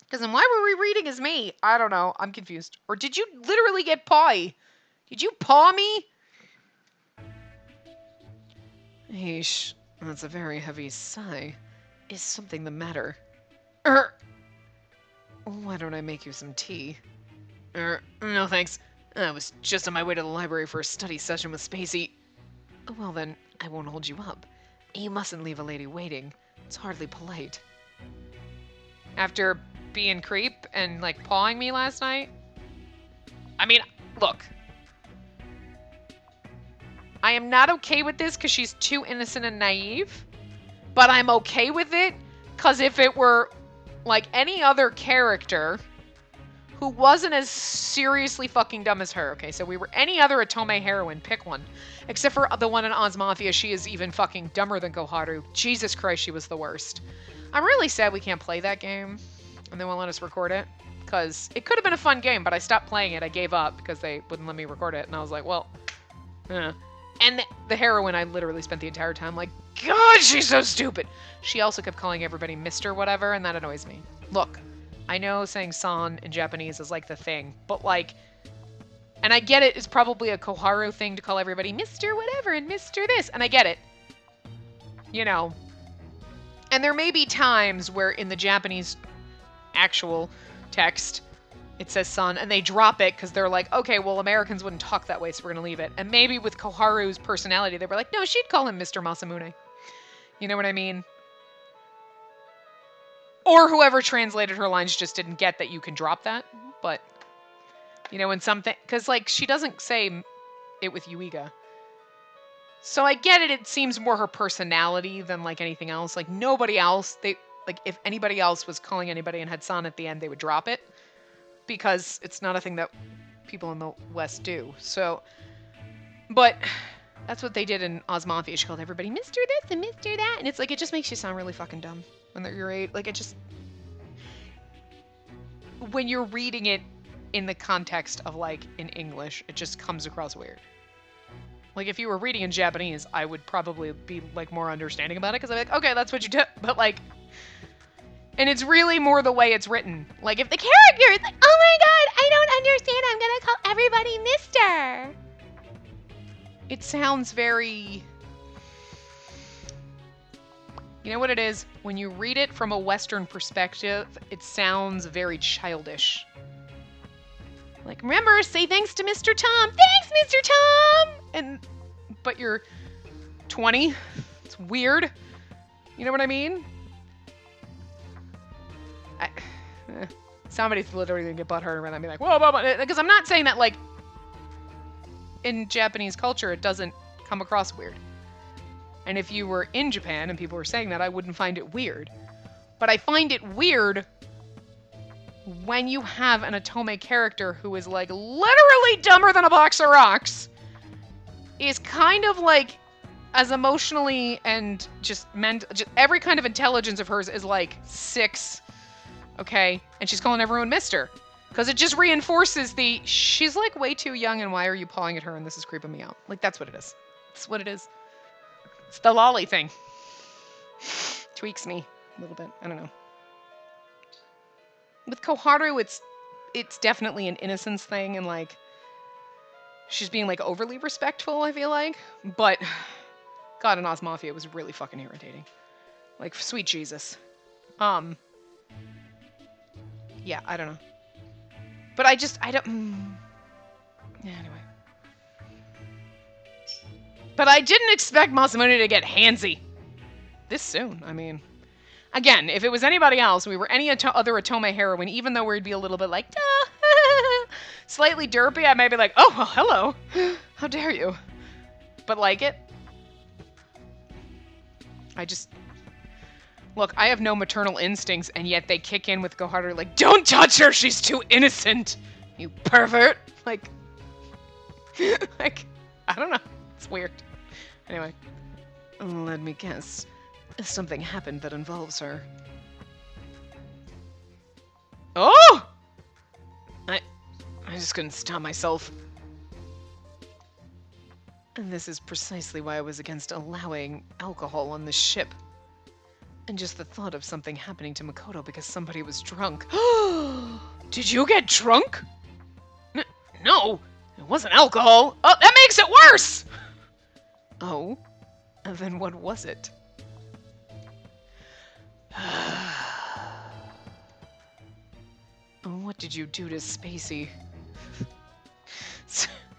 Because then why were we reading as me? I don't know. I'm confused. Or did you literally get paw? Did you paw me? Eesh, that's a very heavy sigh. Is something the matter? Why don't I make you some tea? No thanks. I was just on my way to the library for a study session with Spacey. Well then, I won't hold you up. You mustn't leave a lady waiting. It's hardly polite. After being creep and like pawing me last night? I mean, look. I am not okay with this because she's too innocent and naive. But I'm okay with it because if it were like any other character who wasn't as seriously fucking dumb as her, okay, so we were any other Otome heroine, pick one. Except for the one in Oz Mafia, she is even fucking dumber than Koharu. Jesus Christ, she was the worst. I'm really sad we can't play that game and they won't let us record it. Because it could have been a fun game, but I stopped playing it. I gave up because they wouldn't let me record it. And I was like, well, And the heroine, I literally spent the entire time like, God, she's so stupid. She also kept calling everybody Mr. whatever, and that annoys me. Look, I know saying san in Japanese is like the thing, but like, and I get it, it's probably a Koharu thing to call everybody Mr. whatever and Mr. this, and I get it. You know. And there may be times where in the Japanese actual text, it says son, and they drop it because they're like, okay, well, Americans wouldn't talk that way, so we're going to leave it. And maybe with Koharu's personality, they were like, no, she'd call him Mr. Masamune. You know what I mean? Or whoever translated her lines just didn't get that you can drop that. But, you know, in something, because, like, she doesn't say it with Yuiga. So I get it, it seems more her personality than, like, anything else. Like, nobody else, like, if anybody else was calling anybody and had san at the end, they would drop it. Because it's not a thing that people in the West do. So, but that's what they did in Oz Mafia. She called everybody Mr. This and Mr. That. And it's like, it just makes you sound really fucking dumb when they're your age. Like, it just, when you're reading it in the context of, like, in English, it just comes across weird. Like, if you were reading in Japanese, I would probably be, like, more understanding about it. Because I'm like, okay, that's what you did. But, like, and it's really more the way it's written. Like, if the character is like, oh my god, I don't understand, I'm gonna call everybody Mister. It sounds very... You know what it is? When you read it from a Western perspective, it sounds very childish. Like, remember, say thanks to Mr. Tom. Thanks, Mr. Tom! But you're 20. It's weird. You know what I mean? Somebody's literally gonna get butthurt around that and be like, whoa, whoa, whoa. Because I'm not saying that, like, in Japanese culture, it doesn't come across weird. And if you were in Japan and people were saying that, I wouldn't find it weird. But I find it weird when you have an Otome character who is, like, literally dumber than a box of rocks, is kind of, like, as emotionally and just every kind of intelligence of hers is, like, 6. Okay, and she's calling everyone Mister. Because it just reinforces she's like way too young and why are you pawing at her and this is creeping me out. Like, that's what it is. It's what it is. It's the lolly thing. Tweaks me a little bit. I don't know. With Koharu, it's definitely an innocence thing and like, she's being like overly respectful, I feel like. But, God, in Oz Mafia, it was really fucking irritating. Like, sweet Jesus. Yeah, I don't know. But I don't... Yeah, anyway. But I didn't expect Masamune to get handsy. this soon. I mean, again, if it was anybody else, we were any other Otome heroine, even though we'd be a little bit like, slightly derpy, I might be like, oh, well, hello. How dare you? But like it. Look, I have no maternal instincts, and yet they kick in with Go Harder, like, don't touch her, she's too innocent, you pervert. Like, I don't know. It's weird. Anyway. Let me guess. Something happened that involves her. Oh! I just couldn't stop myself. And this is precisely why I was against allowing alcohol on the ship. And just the thought of something happening to Makoto because somebody was drunk. Did you get drunk? No, it wasn't alcohol. Oh, that makes it worse! Oh? And then what was it? What did you do to Spacey?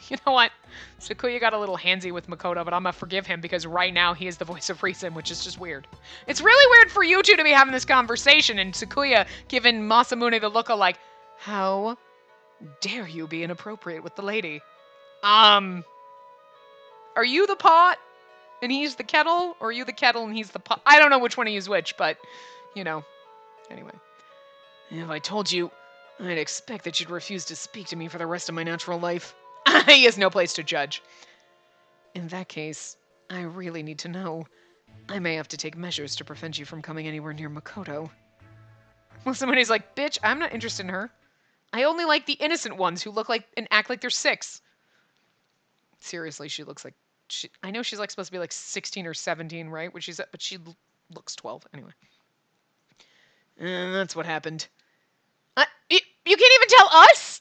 You know what? Sakuya got a little handsy with Makoto, but I'm gonna forgive him because right now he is the voice of reason, which is just weird. It's really weird for you two to be having this conversation and Sakuya giving Masamune the look of like, how dare you be inappropriate with the lady? Are you the pot and he's the kettle? Or are you the kettle and he's the pot? I don't know which one of you is which, but, you know. Anyway. If I told you, I'd expect that you'd refuse to speak to me for the rest of my natural life. He has no place to judge. In that case, I really need to know. I may have to take measures to prevent you from coming anywhere near Makoto. Well, somebody's like, bitch, I'm not interested in her. I only like the innocent ones who look like and act like they're 6. Seriously, she looks like... I know she's like supposed to be like 16 or 17, right? But she looks 12. Anyway. And that's what happened. You can't even tell us?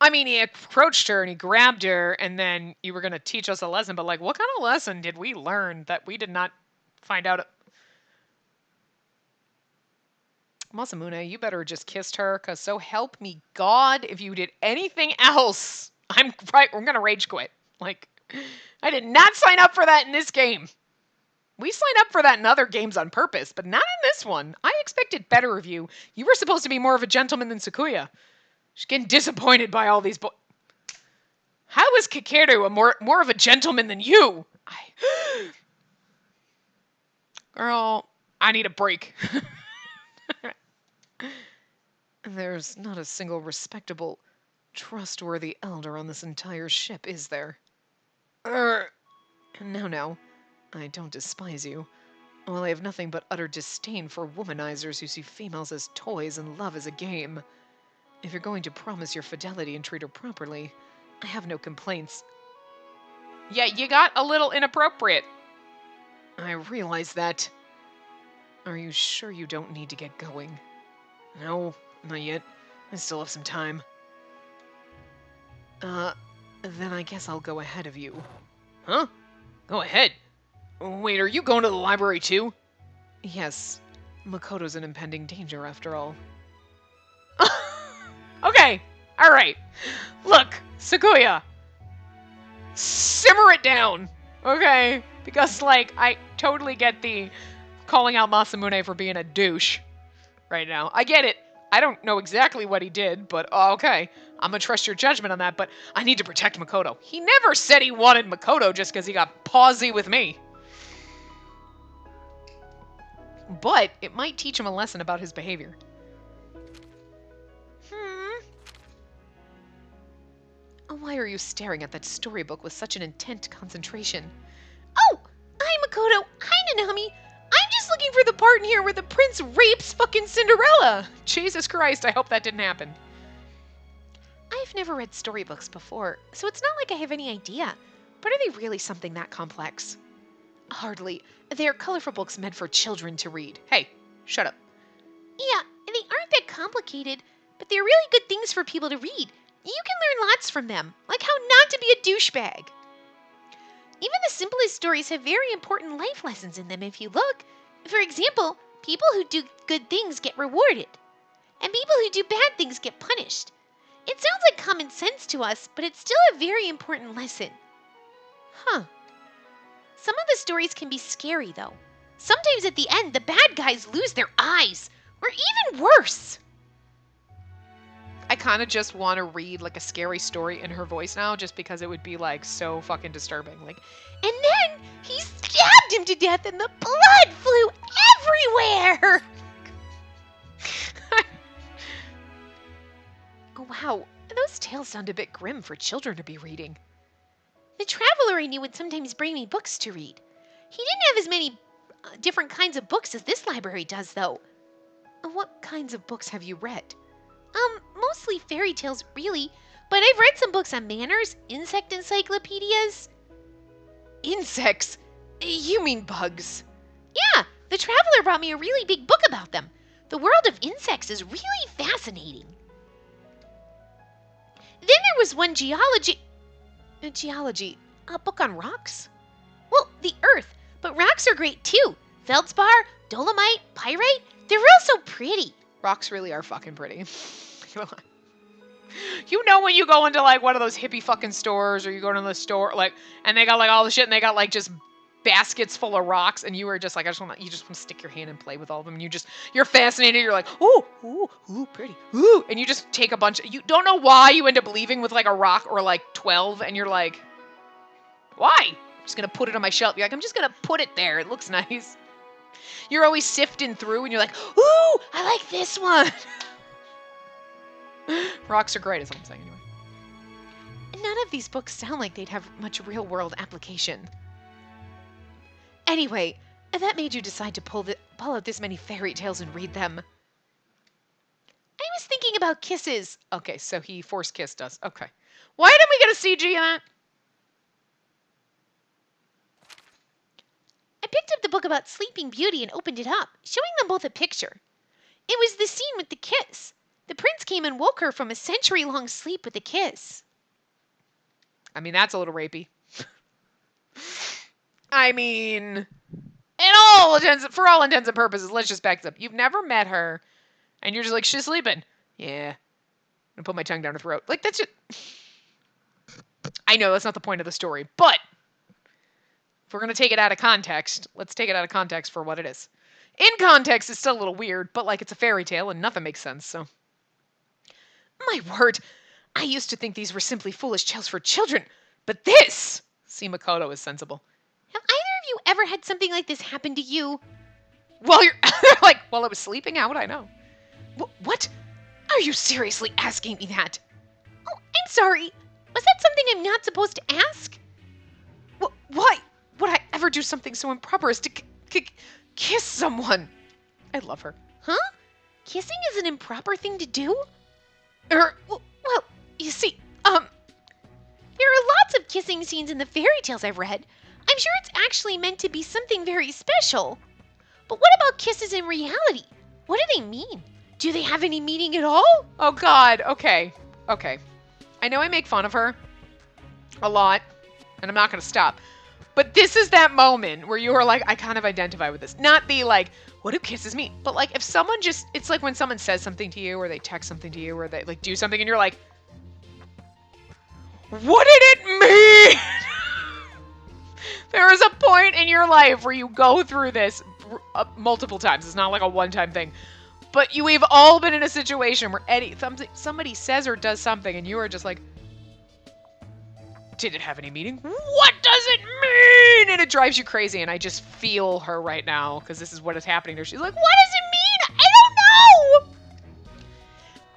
I mean, he approached her and he grabbed her, and then you were going to teach us a lesson, but like, what kind of lesson did we learn that we did not find out? Masamune, you better just kissed her, because so help me God, if you did anything else, I'm going to rage quit. Like, I did not sign up for that in this game. We signed up for that in other games on purpose, but not in this one. I expected better of you. You were supposed to be more of a gentleman than Sakuya. She's getting disappointed by all these How is Kakeru more of a gentleman than you? Girl, I need a break. There's not a single respectable, trustworthy elder on this entire ship, is there? No. I don't despise you. Well, I have nothing but utter disdain for womanizers who see females as toys and love as a game. If you're going to promise your fidelity and treat her properly, I have no complaints. Yeah, you got a little inappropriate. I realize that. Are you sure you don't need to get going? No, not yet. I still have some time. Then I guess I'll go ahead of you. Huh? Go ahead? Wait, are you going to the library too? Yes. Makoto's an impending danger after all. Okay, alright. Look, Sakuya. Simmer it down, okay? Because, like, I totally get the calling out Masamune for being a douche right now. I get it. I don't know exactly what he did, but okay. I'm gonna trust your judgment on that, but I need to protect Makoto. He never said he wanted Makoto just because he got pawsy with me. But it might teach him a lesson about his behavior. Why are you staring at that storybook with such an intent concentration? Oh! Hi, Makoto! Hi, Nanami! I'm just looking for the part in here where the prince rapes fucking Cinderella! Jesus Christ, I hope that didn't happen. I've never read storybooks before, so it's not like I have any idea. But are they really something that complex? Hardly. They are colorful books meant for children to read. Hey, shut up. Yeah, they aren't that complicated, but they're really good things for people to read. You can learn lots from them, like how not to be a douchebag. Even the simplest stories have very important life lessons in them if you look. For example, people who do good things get rewarded, and people who do bad things get punished. It sounds like common sense to us, but it's still a very important lesson. Huh. Some of the stories can be scary, though. Sometimes at the end, the bad guys lose their eyes. Or even worse. I kind of just want to read like a scary story in her voice now, just because it would be like so fucking disturbing. Like, And then he stabbed him to death and the blood flew everywhere. oh wow, those tales sound a bit grim for children to be reading. The traveler I knew would sometimes bring me books to read. He didn't have as many different kinds of books as this library does, though. What kinds of books have you read? Mostly fairy tales, really, but I've read some books on manners, insect encyclopedias. Insects? You mean bugs? Yeah, the traveler brought me a really big book about them. The world of insects is really fascinating. Then there was one geology. A book on rocks? Well, the earth, but rocks are great too. Feldspar, dolomite, pyrite, they're real so pretty. Rocks really are fucking pretty. You know when you go into like one of those hippie fucking stores, or you go to the store like, and they got like all the shit, and they got like just baskets full of rocks, and you were just like, you just want to stick your hand and play with all of them, and you're fascinated. You're like, ooh, pretty, ooh, and you just take a bunch. You don't know why you end up leaving with like a rock or like 12, and you're like, why? I'm just gonna put it on my shelf. You're like, I'm just gonna put it there. It looks nice. You're always sifting through, and you're like, ooh, I like this one. Rocks are great, is what I'm saying anyway. None of these books sound like they'd have much real-world application. Anyway, that made you decide to pull out this many fairy tales and read them. I was thinking about kisses. Okay, so he force kissed us. Okay. Why didn't we get a CG in that? I picked up the book about Sleeping Beauty and opened it up, showing them both a picture. It was the scene with the kiss. The prince came and woke her from a century-long sleep with a kiss. I mean, that's a little rapey. I mean, for all intents and purposes, let's just back this up. You've never met her, and you're just like, she's sleeping. Yeah. I'm gonna put my tongue down her throat. Like, that's just... I know, that's not the point of the story, but if we're gonna take it out of context, let's take it out of context for what it is. In context, it's still a little weird, but like, it's a fairy tale, and nothing makes sense, so... My word, I used to think these were simply foolish tales for children, but this... See, Makoto is sensible. Have either of you ever had something like this happen to you? Well, you're like, while I was sleeping, how would I know? What? Are you seriously asking me that? Oh, I'm sorry. Was that something I'm not supposed to ask? Why would I ever do something so improper as to kiss someone? I love her. Huh? Kissing is an improper thing to do? Well, you see, there are lots of kissing scenes in the fairy tales I've read. I'm sure it's actually meant to be something very special. But what about kisses in reality? What do they mean? Do they have any meaning at all? Oh God, okay. I know I make fun of her a lot, and I'm not gonna stop. But this is that moment where you are like, I kind of identify with this. Not the like, what do kisses mean? But like, if someone just, it's like when someone says something to you, or they text something to you, or they like do something, and you're like, what did it mean? There is a point in your life where you go through this multiple times. It's not like a one-time thing. But we've all been in a situation where somebody says or does something, and you are just like, did it have any meaning? What does it mean? And it drives you crazy, and I just feel her right now, because this is what is happening to her. She's like, what does it mean? I don't know!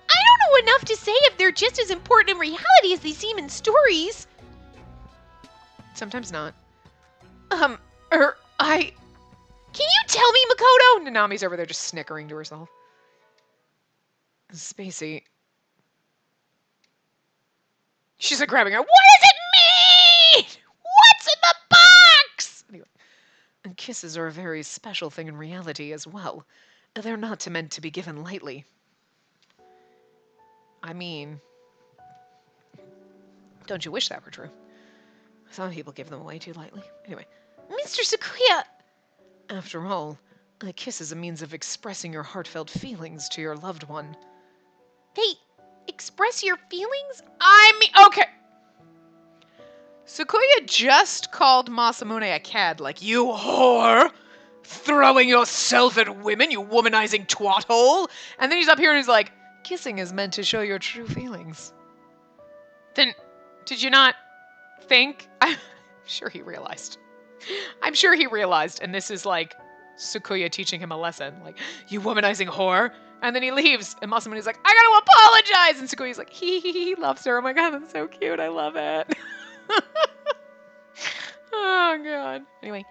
I don't know enough to say if they're just as important in reality as they seem in stories. Sometimes not. Can you tell me, Makoto? Nanami's over there just snickering to herself. Spacey. She's like grabbing her. What does it mean? What's in the box? Anyway. And kisses are a very special thing in reality as well. They're not meant to be given lightly. I mean, don't you wish that were true? Some people give them away too lightly. Anyway. Mr. Sakuya! After all, a kiss is a means of expressing your heartfelt feelings to your loved one. They express your feelings? Okay. Sakuya just called Masamune a cad, like, you whore! Throwing yourself at women, you womanizing twat hole. And then he's up here and he's like, kissing is meant to show your true feelings. Then, did you not think? I'm sure he realized. I'm sure he realized. And this is like Sakuya teaching him a lesson. Like, you womanizing whore. And then he leaves. And Masamune's like, I gotta apologize. And Sakuya's like, he loves her. Oh my god, that's so cute. I love it. Oh god. Anyway.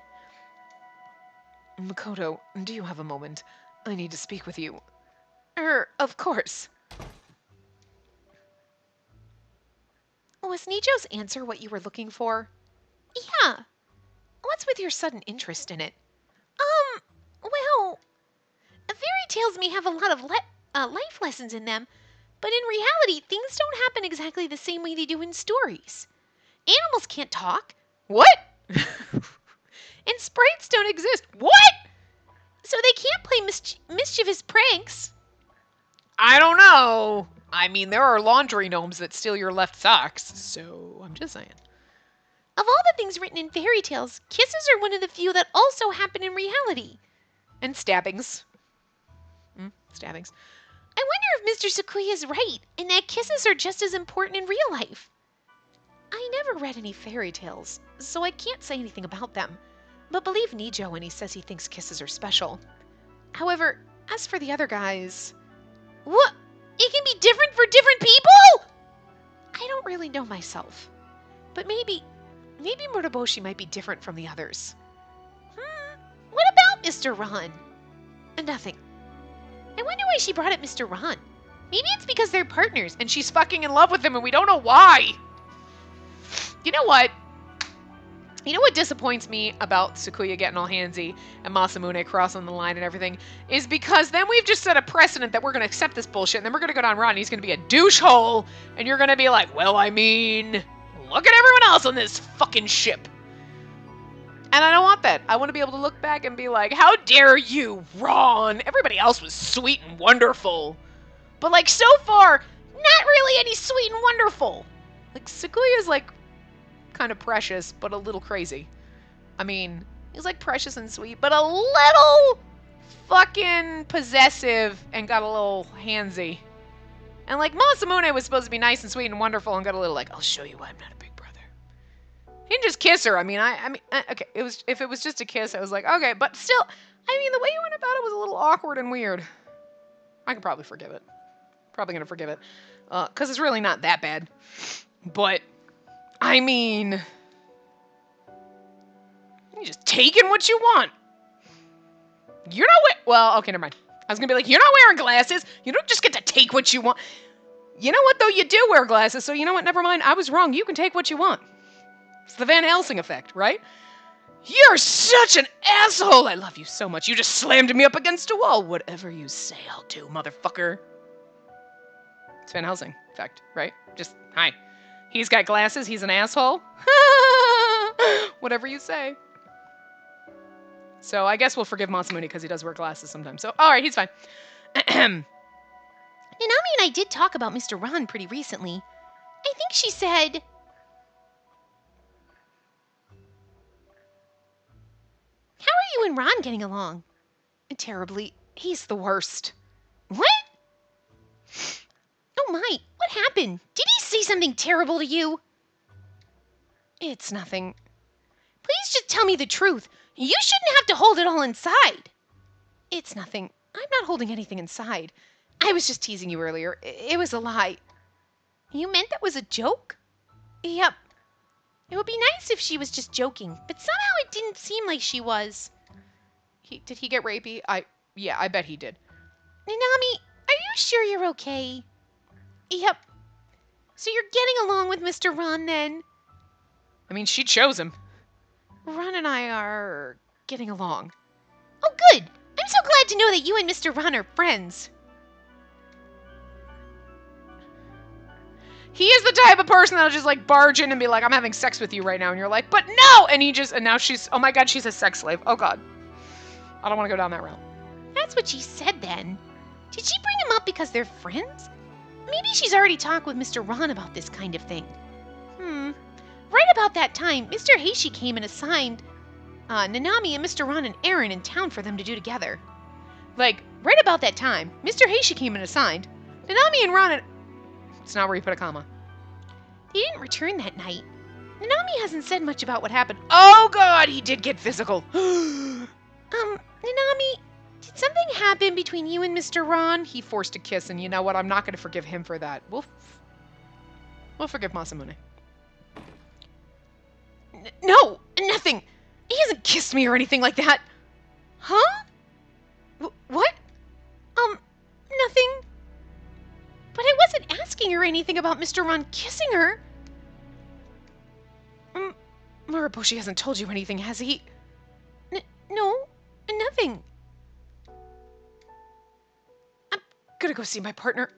Makoto, do you have a moment? I need to speak with you. Of course. Was Nijo's answer what you were looking for? Yeah. What's with your sudden interest in it? Well, fairy tales may have a lot of life lessons in them, but in reality, things don't happen exactly the same way they do in stories. Animals can't talk. What? And sprites don't exist. What? So they can't play mischievous pranks. I don't know. I mean, there are laundry gnomes that steal your left socks, so I'm just saying. Of all the things written in fairy tales, kisses are one of the few that also happen in reality. And stabbings. Stabbings. I wonder if Mr. Sakuya is right, and that kisses are just as important in real life. I never read any fairy tales, so I can't say anything about them, but believe Nijo when he says he thinks kisses are special. However, as for the other guys... What? It can be different for different people?! I don't really know myself, but maybe Muraboshi might be different from the others. What about Mr. Ron? Nothing. I wonder why she brought up Mr. Ron. Maybe it's because they're partners and she's fucking in love with him and we don't know why. You know what? You know what disappoints me about Sakuya getting all handsy and Masamune crossing the line and everything is because then we've just set a precedent that we're going to accept this bullshit and then we're going to go down Ron and he's going to be a douchehole and you're going to be like, well, I mean, look at everyone else on this fucking ship. And I don't want that. I want to be able to look back and be like, how dare you, Ron? Everybody else was sweet and wonderful. But like so far, not really any sweet and wonderful. Like Sakuya's like kind of precious, but a little crazy. I mean, he's like precious and sweet, but a little fucking possessive and got a little handsy. And like Masamune was supposed to be nice and sweet and wonderful and got a little like, I'll show you why I'm not a big brother. He didn't just kiss her. I mean, okay, if it was just a kiss, I was like, okay, but still, I mean, the way you went about it was a little awkward and weird. I can probably forgive it. Probably gonna forgive it. Because it's really not that bad. But, I mean, you're just taking what you want. You're not well, okay, never mind. I was gonna be like, you're not wearing glasses. You don't just get to take what you want. You know what, though? You do wear glasses, so you know what? Never mind. I was wrong. You can take what you want. It's the Van Helsing effect, right? You're such an asshole. I love you so much. You just slammed me up against a wall. Whatever you say, I'll do, motherfucker. It's Van Helsing effect, right? Just, hi. He's got glasses. He's an asshole. Whatever you say. So I guess we'll forgive Masamune because he does wear glasses sometimes. So, all right, he's fine. Nanami and I did talk about Mr. Ron pretty recently. I think she said... How are you and Ron getting along? Terribly. He's the worst. What? Oh my, what happened? Did he say something terrible to you? It's nothing. Please just tell me the truth. You shouldn't have to hold it all inside. It's nothing. I'm not holding anything inside. I was just teasing you earlier. It was a lie. You meant that was a joke? Yep. It would be nice if she was just joking, but somehow it didn't seem like she was. Did he get rapey? Yeah, I bet he did. Nanami, are you sure you're okay? Yep. So you're getting along with Mr. Ron then? I mean, she chose him. Ron and I are getting along. Oh, good. I'm so glad to know that you and Mr. Ron are friends. He is the type of person that'll just like barge in and be like, I'm having sex with you right now. And you're like, but no! And now she's, oh my god, she's a sex slave. Oh god. I don't want to go down that route. That's what she said then. Did she bring him up because they're friends? Maybe she's already talked with Mr. Ron about this kind of thing. Right about that time, Mr. Heishi came and assigned... Nanami and Mr. Ron and Aaron in town for them to do together. Like, right about that time, Mr. Heishi came and assigned. Nanami and Ron and... It's not where you put a comma. They didn't return that night. Nanami hasn't said much about what happened. Oh god, he did get physical. Nanami, did something happen between you and Mr. Ron? He forced a kiss, and you know what? I'm not going to forgive him for that. We'll forgive Masamune. No, nothing. He hasn't kissed me or anything like that. Huh? What? Nothing. But I wasn't asking her anything about Mr. Ron kissing her. Muraboshi hasn't told you anything, has he? No, nothing. I'm gonna go see my partner.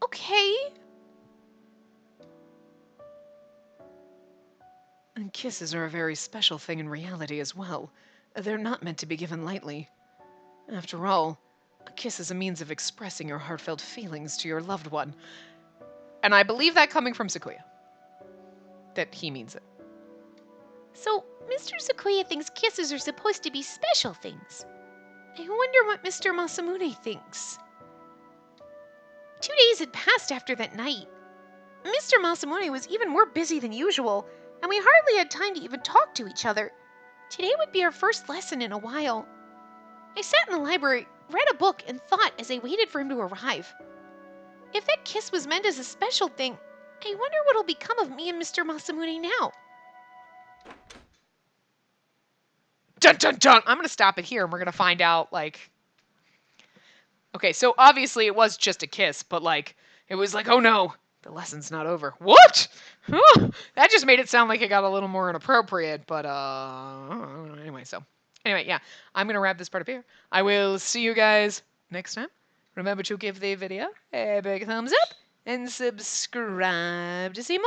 Okay. And kisses are a very special thing in reality as well. They're not meant to be given lightly. After all, a kiss is a means of expressing your heartfelt feelings to your loved one. And I believe that coming from Sequoia. That he means it. So, Mr. Sequoia thinks kisses are supposed to be special things. I wonder what Mr. Masamune thinks. 2 days had passed after that night. Mr. Masamune was even more busy than usual, and we hardly had time to even talk to each other. Today would be our first lesson in a while. I sat in the library, read a book, and thought as I waited for him to arrive. If that kiss was meant as a special thing, I wonder what'll become of me and Mr. Masamune now. Dun dun dun! I'm gonna stop it here and we're gonna find out, like... Okay, so obviously it was just a kiss, but like, it was like, oh no, the lesson's not over. What? That just made it sound like it got a little more inappropriate, but anyway, yeah, I'm gonna wrap this part up here. I will see you guys next time. Remember to give the video a big thumbs up and subscribe to see more.